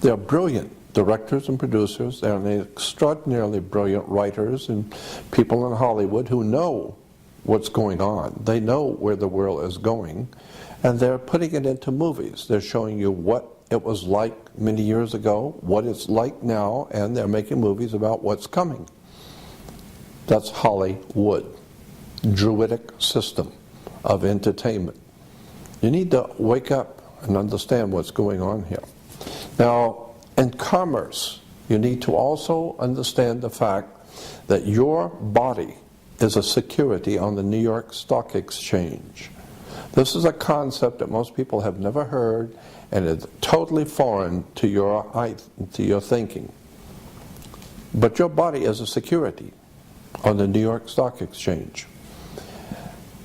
They're brilliant directors and producers. They're extraordinarily brilliant writers and people in Hollywood who know what's going on. They know where the world is going, and they're putting it into movies. They're showing you what it was like many years ago, what it's like now, and they're making movies about what's coming. That's Hollywood, Druidic system of entertainment. You need to wake up and understand what's going on here. Now, in commerce, you need to also understand the fact that your body is a security on the New York Stock Exchange. This is a concept that most people have never heard, and it's totally foreign to your thinking. But your body is a security on the New York Stock Exchange.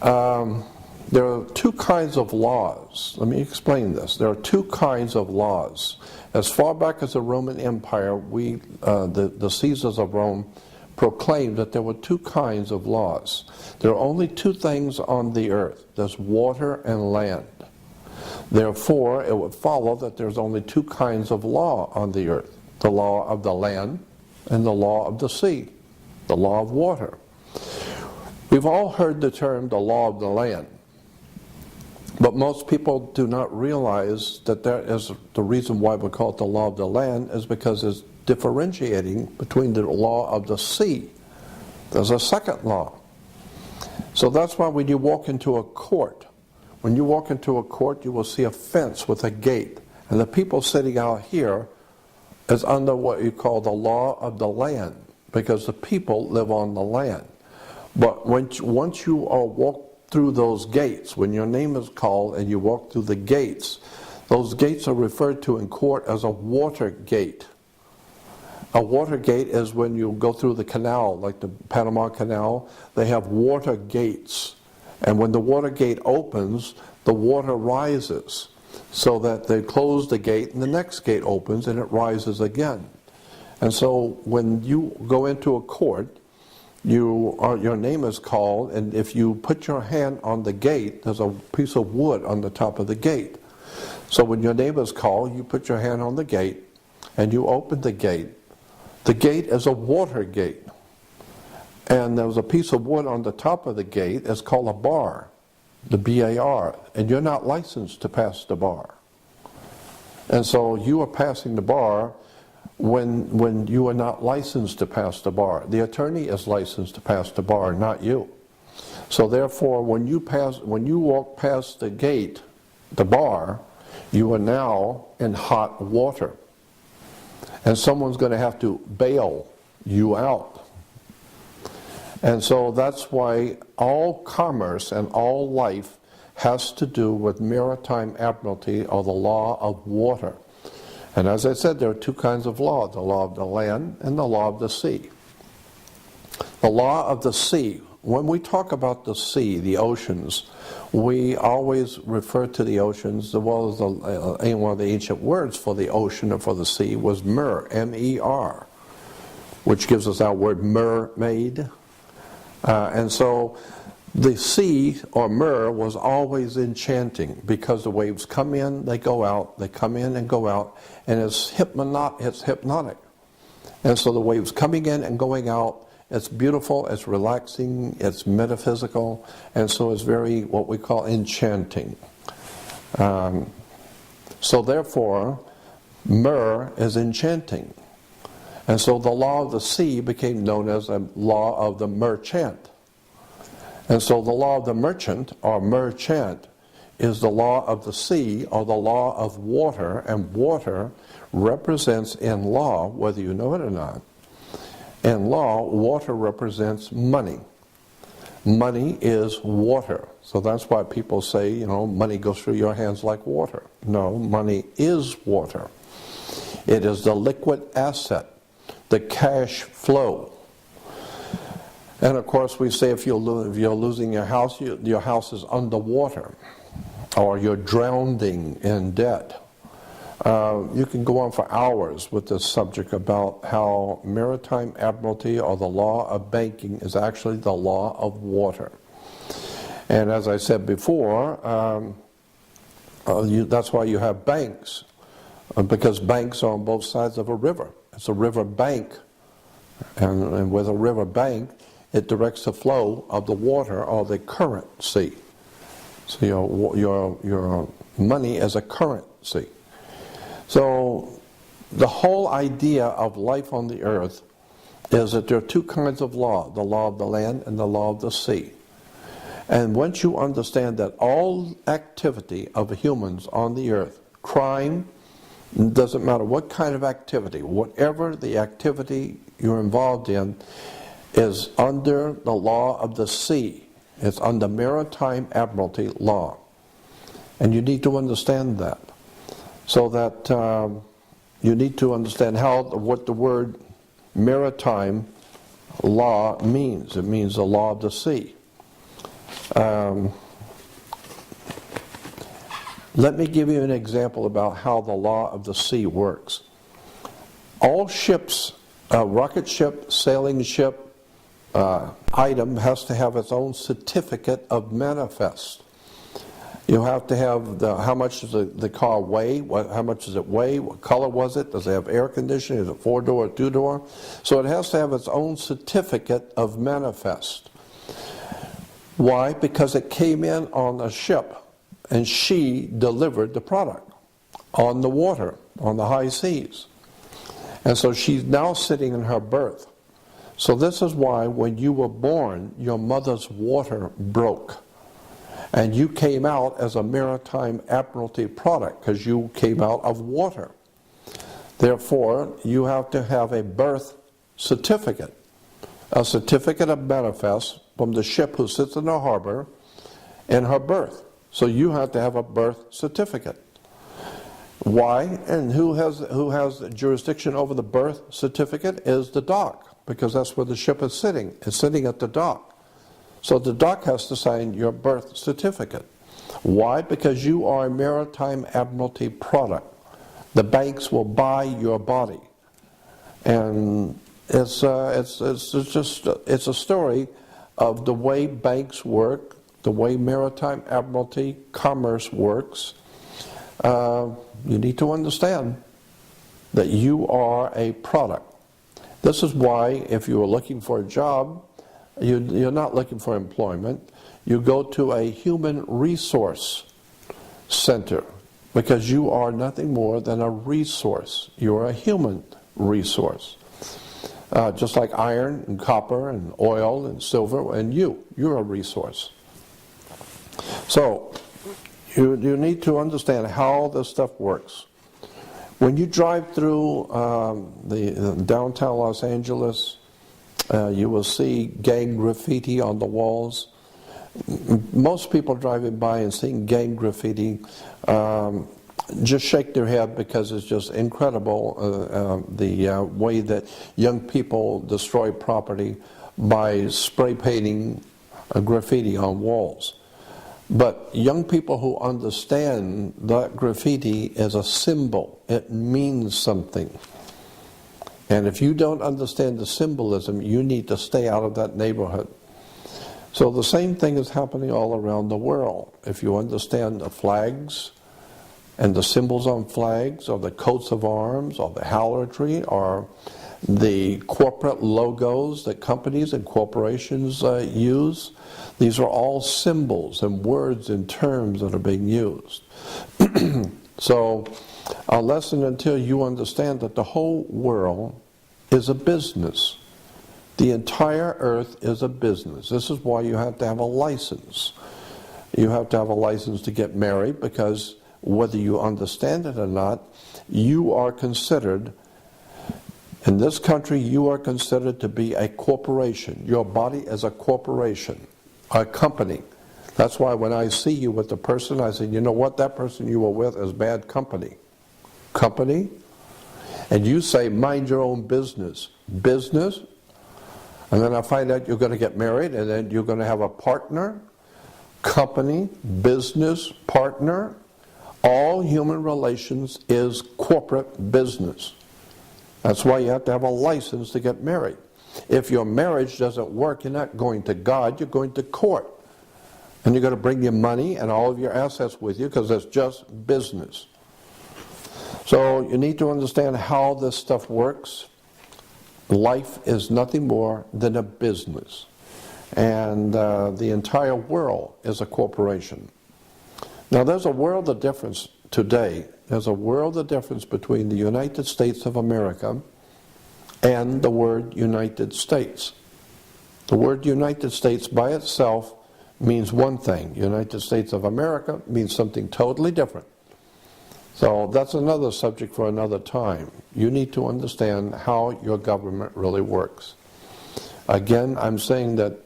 There are two kinds of laws. Let me explain this. There are two kinds of laws. As far back as the Roman Empire, the Caesars of Rome proclaimed that there were two kinds of laws. There are only two things on the earth. There's water and land. Therefore, it would follow that there's only two kinds of law on the earth. The law of the land and the law of the sea. The law of water. We've all heard the term the law of the land. But most people do not realize that that is the reason why we call it the law of the land is because it's differentiating between the law of the sea. There's a second law. So that's why when you walk into a court, you will see a fence with a gate. And the people sitting out here is under what you call the law of the land, because the people live on the land. But once you walk through those gates, when your name is called and you walk through the gates, those gates are referred to in court as a water gate. A water gate is when you go through the canal, like the Panama Canal. They have water gates. And when the water gate opens, the water rises, so that they close the gate and the next gate opens and it rises again. And so when you go into a court, your name is called, and if you put your hand on the gate, there's a piece of wood on the top of the gate. So when your name is called, you put your hand on the gate and you open the gate. The gate is a water gate. And there's a piece of wood on the top of the gate. It's called a bar, the B-A-R. And you're not licensed to pass the bar. And so you are passing the bar when you are not licensed to pass the bar. The attorney is licensed to pass the bar, not you. So therefore, when you walk past the gate, the bar, you are now in hot water. And someone's going to have to bail you out. And so that's why all commerce and all life has to do with maritime admiralty, or the law of water. And as I said, there are two kinds of law, the law of the land and the law of the sea. The law of the sea, when we talk about the sea, the oceans, we always refer to the oceans, well as one of the ancient words for the ocean or for the sea was mer, M-E-R, which gives us our word mermaid. And so the sea, or mer, was always enchanting, because the waves come in, they go out, they come in and go out, and it's hypnotic. And so the waves coming in and going out, it's beautiful, it's relaxing, it's metaphysical, and so it's very, what we call, enchanting. So therefore, mer is enchanting. And so the law of the sea became known as a law of the merchant. And so the law of the merchant, or merchant, is the law of the sea, or the law of water, and water represents in law, whether you know it or not, in law, water represents money. Money is water. So that's why people say, money goes through your hands like water. No, money is water. It is the liquid asset, the cash flow. And of course we say if you're losing your house is underwater, or you're drowning in debt. You can go on for hours with this subject about how maritime admiralty, or the law of banking, is actually the law of water. And as I said before, that's why you have banks, because banks are on both sides of a river. It's a river bank, and with a river bank, it directs the flow of the water or the currency. So your money is a currency. So the whole idea of life on the earth is that there are two kinds of law, the law of the land and the law of the sea. And once you understand that all activity of humans on the earth, crime, doesn't matter what kind of activity, whatever the activity you're involved in, is under the law of the sea. It's under maritime admiralty law. And you need to understand that. So that you need to understand what the word maritime law means. It means the law of the sea. Let me give you an example about how the law of the sea works. All ships, rocket ship, sailing ship, item has to have its own certificate of manifest. You have to have how much does the car weigh, how much does it weigh, what color was it, does it have air conditioning, is it 4-door or 2-door? So it has to have its own certificate of manifest. Why? Because it came in on a ship and she delivered the product on the water, on the high seas. And so she's now sitting in her berth. So this is why when you were born, your mother's water broke. And you came out as a maritime admiralty product because you came out of water. Therefore, you have to have a birth certificate, a certificate of manifest from the ship who sits in the harbor in her berth. So you have to have a birth certificate. Why? And who has jurisdiction over the birth certificate is the dock, because that's where the ship is sitting. It's sitting at the dock. So the dock has to sign your birth certificate. Why? Because you are a maritime admiralty product. The banks will buy your body. And it's a story of the way banks work, the way maritime admiralty commerce works. You need to understand that you are a product. This is why if you are looking for a job, you're not looking for employment. You go to a human resource center because you are nothing more than a resource. You're a human resource. Just like iron and copper and oil and silver, and you're a resource. So you need to understand how this stuff works. When you drive through the downtown Los Angeles, you will see gang graffiti on the walls. Most people driving by and seeing gang graffiti just shake their head because it's just incredible the way that young people destroy property by spray painting graffiti on walls. But young people who understand that graffiti is a symbol, it means something. And if you don't understand the symbolism, you need to stay out of that neighborhood. So the same thing is happening all around the world. If you understand the flags and the symbols on flags, or the coats of arms, or the heraldry, or the corporate logos that companies and corporations use, these are all symbols and words and terms that are being used. So, unless and until you understand that the whole world is a business, the entire earth is a business. This is why you have to have a license. You have to have a license to get married, because whether you understand it or not, you are considered, in this country, you are considered to be a corporation. Your body is a corporation, a company. That's why when I see you with the person, I say, you know what, that person you were with is bad company. Company? And you say, mind your own business. Business? And then I find out you're going to get married, and then you're going to have a partner. Company, business, partner. All human relations is corporate business. That's why you have to have a license to get married. If your marriage doesn't work, you're not going to God, you're going to court. And you're going to bring your money and all of your assets with you, because it's just business. So you need to understand how this stuff works. Life is nothing more than a business. and the entire world is a corporation. Now there's a world of difference today. There's a world of difference between the United States of America and the word United States. The word United States by itself means one thing. United States of America means something totally different. So that's another subject for another time. You need to understand how your government really works. Again, I'm saying that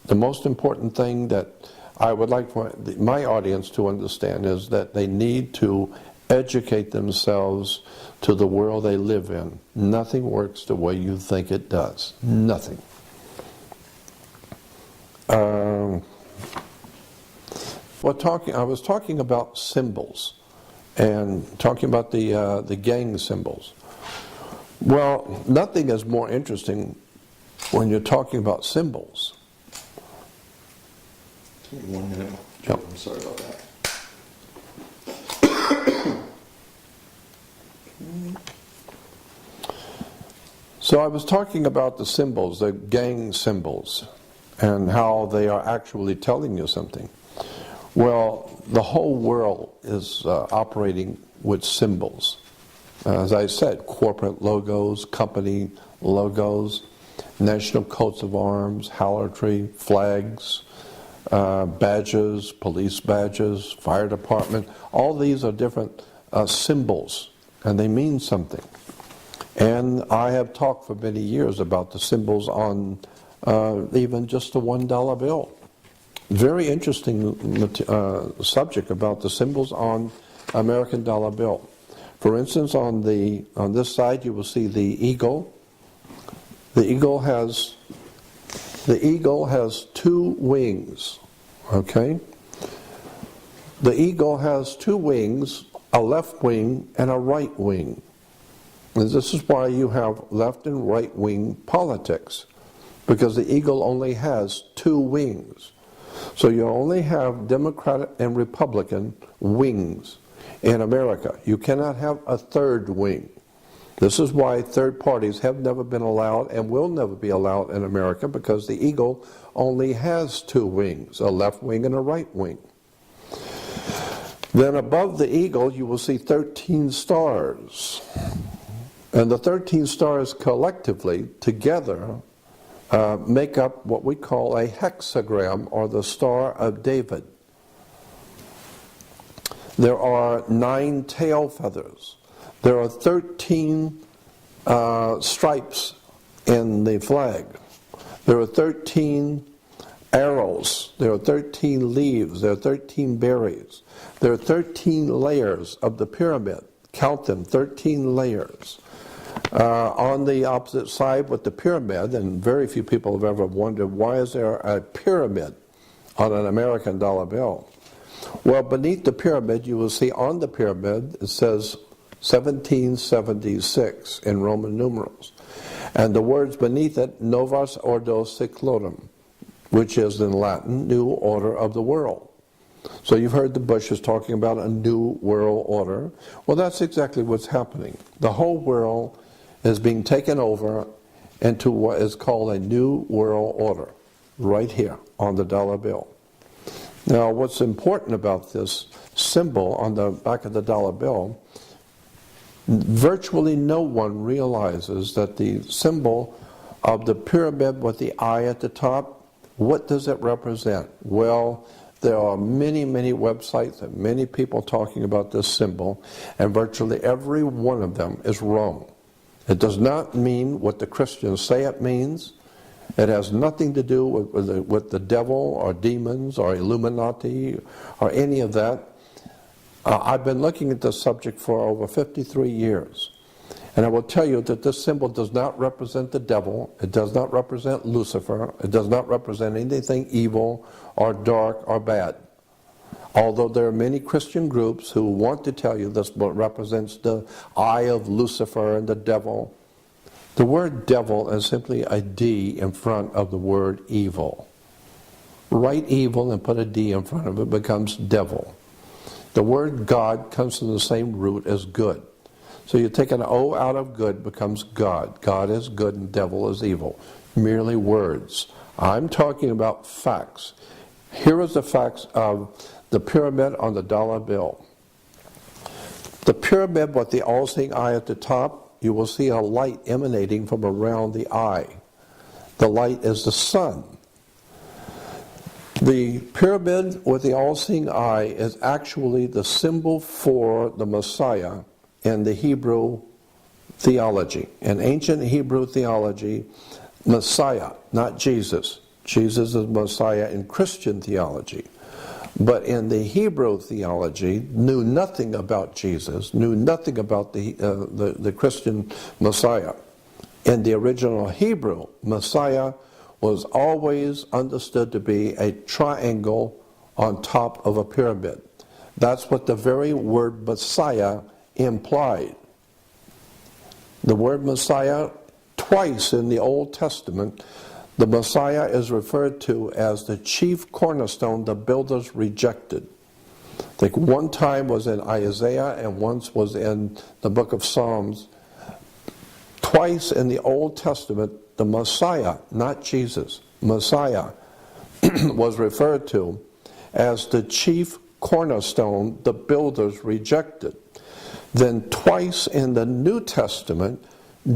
the most important thing that I would like for my audience to understand is that they need to educate themselves to the world they live in. Nothing works the way you think it does. Nothing. I was talking about symbols and talking about the gang symbols. Well, nothing is more interesting when you're talking about symbols. Give me 1 minute. Yep. I'm sorry about that. So I was talking about the symbols, the gang symbols, and how they are actually telling you something. Well, the whole world is operating with symbols. As I said, corporate logos, company logos, national coats of arms, halotry, flags, badges, police badges, fire department. All these are different symbols, and they mean something. And I have talked for many years about the symbols on even just the $1 bill. Very interesting subject about the symbols on American dollar bill. For instance, on this side you will see the eagle. The eagle has two wings. Okay? The eagle has two wings, a left wing and a right wing. And this is why you have left and right wing politics, because the eagle only has two wings. So you only have Democratic and Republican wings in America. You cannot have a third wing. This is why third parties have never been allowed and will never be allowed in America, because the eagle only has two wings, a left wing and a right wing. Then above the eagle you will see 13 stars. And the 13 stars collectively, together, make up what we call a hexagram, or the Star of David. There are 9 tail feathers. There are 13 stripes in the flag. There are 13 arrows. There are 13 leaves. There are 13 berries. There are 13 layers of the pyramid. Count them, 13 layers. On the opposite side with the pyramid, and very few people have ever wondered, why is there a pyramid on an American dollar bill? Well, beneath the pyramid, you will see on the pyramid, it says 1776 in Roman numerals. And the words beneath it, Novus Ordo Seclorum, which is in Latin, New Order of the World. So you've heard the Bushes talking about a new world order. Well, that's exactly what's happening. The whole world is being taken over into what is called a new world order, right here on the dollar bill. Now, what's important about this symbol on the back of the dollar bill, virtually no one realizes that the symbol of the pyramid with the eye at the top, what does it represent? Well, there are many, many websites and many people talking about this symbol, and virtually every one of them is wrong. It does not mean what the Christians say it means. It has nothing to do with the devil or demons or Illuminati or any of that. I've been looking at this subject for over 53 years. And I will tell you that this symbol does not represent the devil. It does not represent Lucifer. It does not represent anything evil or dark or bad. Although there are many Christian groups who want to tell you this represents the eye of Lucifer and the devil. The word devil is simply a D in front of the word evil. Write evil and put a D in front of it, becomes devil. The word God comes from the same root as good. So you take an O out of good, becomes God. God is good and devil is evil. Merely words. I'm talking about facts. Here is the facts of the pyramid on the dollar bill. The pyramid with the all-seeing eye at the top, you will see a light emanating from around the eye. The light is the sun. The pyramid with the all-seeing eye is actually the symbol for the Messiah in the Hebrew theology. In ancient Hebrew theology, Messiah, not Jesus. Jesus is Messiah in Christian theology. But in the Hebrew theology, knew nothing about Jesus, knew nothing about the Christian Messiah. In the original Hebrew, Messiah was always understood to be a triangle on top of a pyramid. That's what the very word Messiah implied. The word Messiah, twice in the Old Testament, the Messiah is referred to as the chief cornerstone the builders rejected. I think one time was in Isaiah and once was in the book of Psalms. Twice in the Old Testament, the Messiah, not Jesus, Messiah, was referred to as the chief cornerstone the builders rejected. Then twice in the New Testament,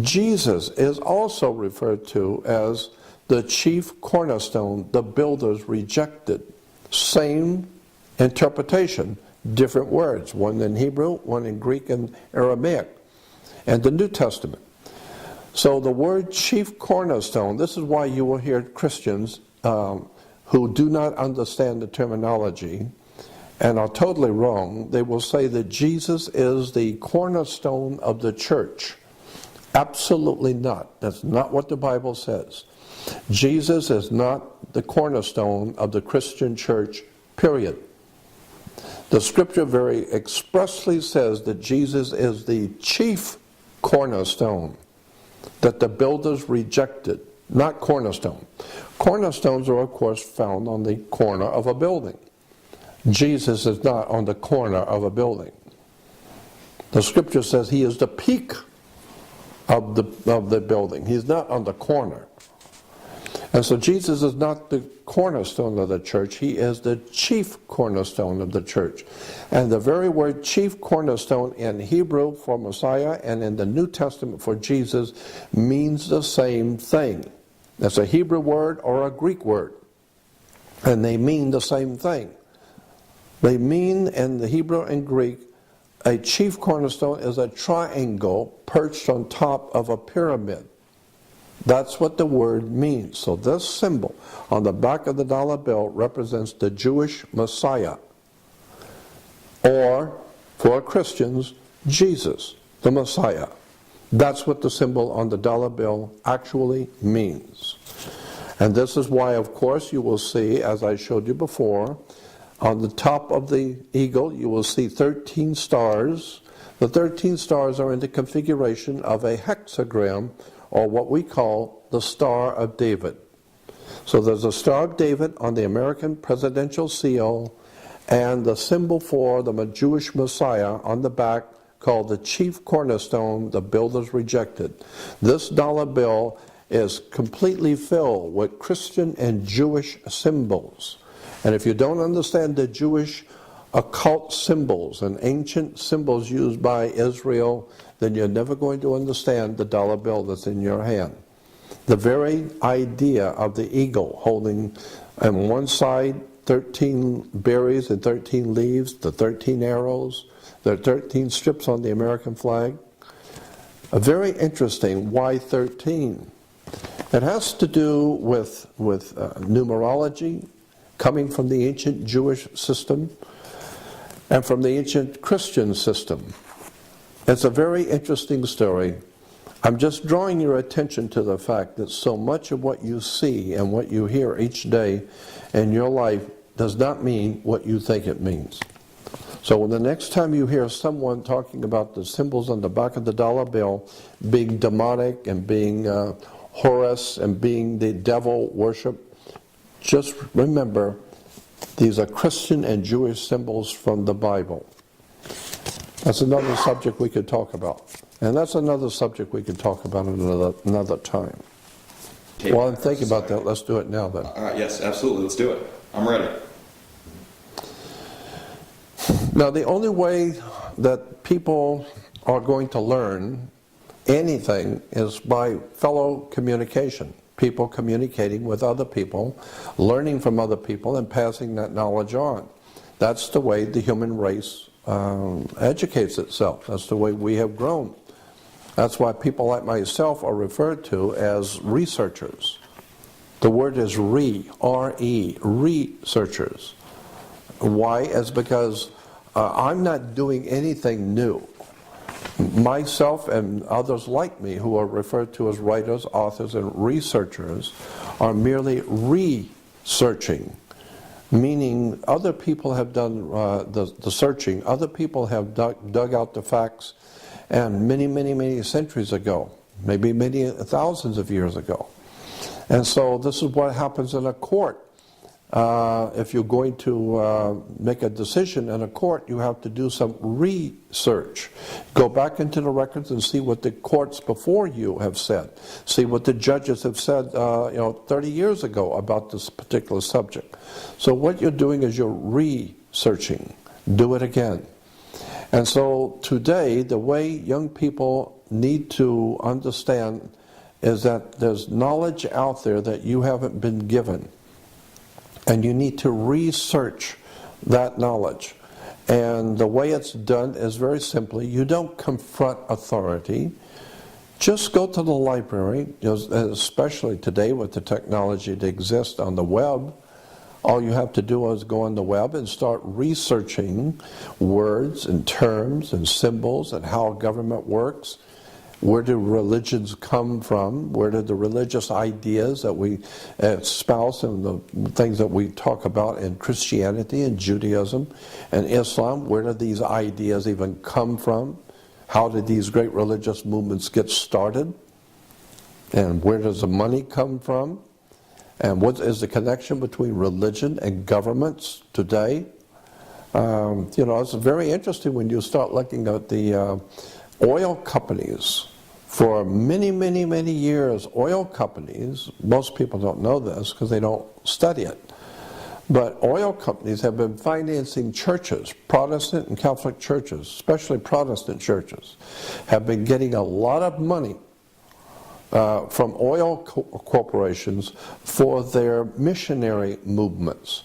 Jesus is also referred to as the chief cornerstone the builders rejected. Same interpretation, different words, one in Hebrew, one in Greek and Aramaic, and the New Testament. So the word chief cornerstone, this is why you will hear Christians who do not understand the terminology and are totally wrong. They will say that Jesus is the cornerstone of the church. Absolutely not. That's not what the Bible says. Jesus is not the cornerstone of the Christian church, period. The scripture very expressly says that Jesus is the chief cornerstone that the builders rejected, not cornerstone. Cornerstones are, of course, found on the corner of a building. Jesus is not on the corner of a building. The scripture says he is the peak of the building. He's not on the corner. And so Jesus is not the cornerstone of the church. He is the chief cornerstone of the church. And the very word chief cornerstone in Hebrew for Messiah and in the New Testament for Jesus means the same thing. It's a Hebrew word or a Greek word. And they mean the same thing. They mean in the Hebrew and Greek, a chief cornerstone is a triangle perched on top of a pyramid. That's what the word means. So this symbol on the back of the dollar bill represents the Jewish Messiah. Or, for Christians, Jesus, the Messiah. That's what the symbol on the dollar bill actually means. And this is why, of course, you will see, as I showed you before, on the top of the eagle, you will see 13 stars. The 13 stars are in the configuration of a hexagram, or what we call the Star of David. So there's a Star of David on the American presidential seal, and the symbol for the Jewish Messiah on the back, called the chief cornerstone the builders rejected. This dollar bill is completely filled with Christian and Jewish symbols. And if you don't understand the Jewish occult symbols and ancient symbols used by Israel, then you're never going to understand the dollar bill that's in your hand. The very idea of the eagle holding on one side 13 berries and 13 leaves, the 13 arrows, the 13 strips on the American flag. Very interesting. Why 13? It has to do with numerology, coming from the ancient Jewish system and from the ancient Christian system. It's a very interesting story. I'm just drawing your attention to the fact that so much of what you see and what you hear each day in your life does not mean what you think it means. So when the next time you hear someone talking about the symbols on the back of the dollar bill being demonic and being Horus and being the devil worship, just remember these are Christian and Jewish symbols from the Bible. That's another subject we could talk about. And that's another subject we could talk about another time. tape. Well, I'm thinking about that. Let's do it now then. All right, yes, absolutely. Let's do it. I'm ready. Now, the only way that people are going to learn anything is by fellow communication. People communicating with other people, learning from other people, and passing that knowledge on. That's the way the human race educates itself. That's the way we have grown. That's why people like myself are referred to as researchers. The word is R-E, researchers. Why? It's because I'm not doing anything new. Myself and others like me who are referred to as writers, authors, and researchers are merely researching, meaning other people have done the searching, other people have dug out the facts, and many centuries ago, maybe many thousands of years ago. And so this is what happens in a court. If you're going to make a decision in a court, you have to do some research. Go back into the records and see what the courts before you have said. See what the judges have said 30 years ago about this particular subject. So what you're doing is you're researching. Do it again. And so today, the way young people need to understand is that there's knowledge out there that you haven't been given. And you need to research that knowledge. And the way it's done is very simply, you don't confront authority. Just go to the library, especially today with the technology that exists on the web. All you have to do is go on the web and start researching words and terms and symbols and how government works. Where do religions come from? Where do the religious ideas that we espouse and the things that we talk about in Christianity and Judaism and Islam, where do these ideas even come from? How did these great religious movements get started? And where does the money come from? And what is the connection between religion and governments today? It's very interesting when you start looking at the oil companies. For many years, oil companies, most people don't know this because they don't study it, but oil companies have been financing churches, Protestant and Catholic churches, especially Protestant churches, have been getting a lot of money from oil corporations for their missionary movements.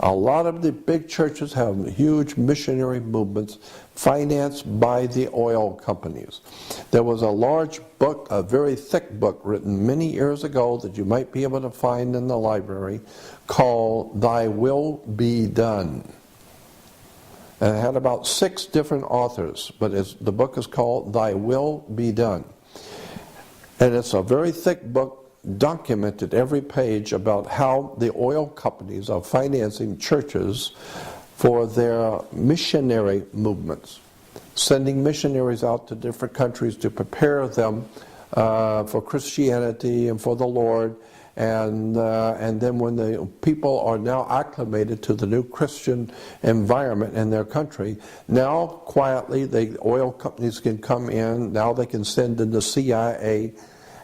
A lot of the big churches have huge missionary movements financed by the oil companies. There was a large book, a very thick book, written many years ago that you might be able to find in the library called Thy Will Be Done. And it had about 6 different authors, but the book is called Thy Will Be Done. And it's a very thick book, documented every page about how the oil companies are financing churches for their missionary movements, sending missionaries out to different countries to prepare them for Christianity and for the Lord, and then when the people are now acclimated to the new Christian environment in their country, now quietly the oil companies can come in, now they can send in the CIA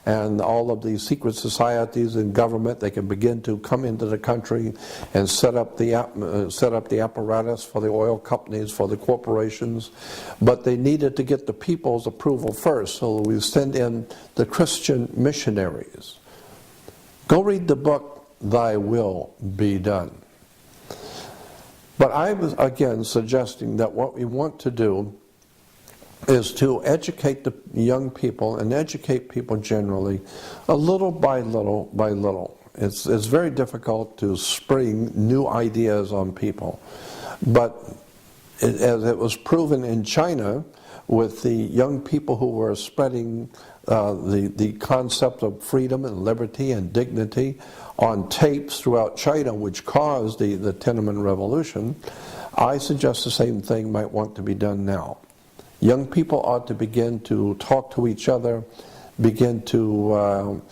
and all of these secret societies and government. They can begin to come into the country and set up the apparatus for the oil companies, for the corporations. But they needed to get the people's approval first, so we send in the Christian missionaries. Go read the book, Thy Will Be Done. But I was again suggesting that what we want to do is to educate the young people and educate people generally a little by little by little. It's very difficult to spring new ideas on people. But as it was proven in China with the young people who were spreading the concept of freedom and liberty and dignity on tapes throughout China, which caused the Tiananmen Revolution, I suggest the same thing might want to be done now. Young people ought to begin to talk to each other, begin to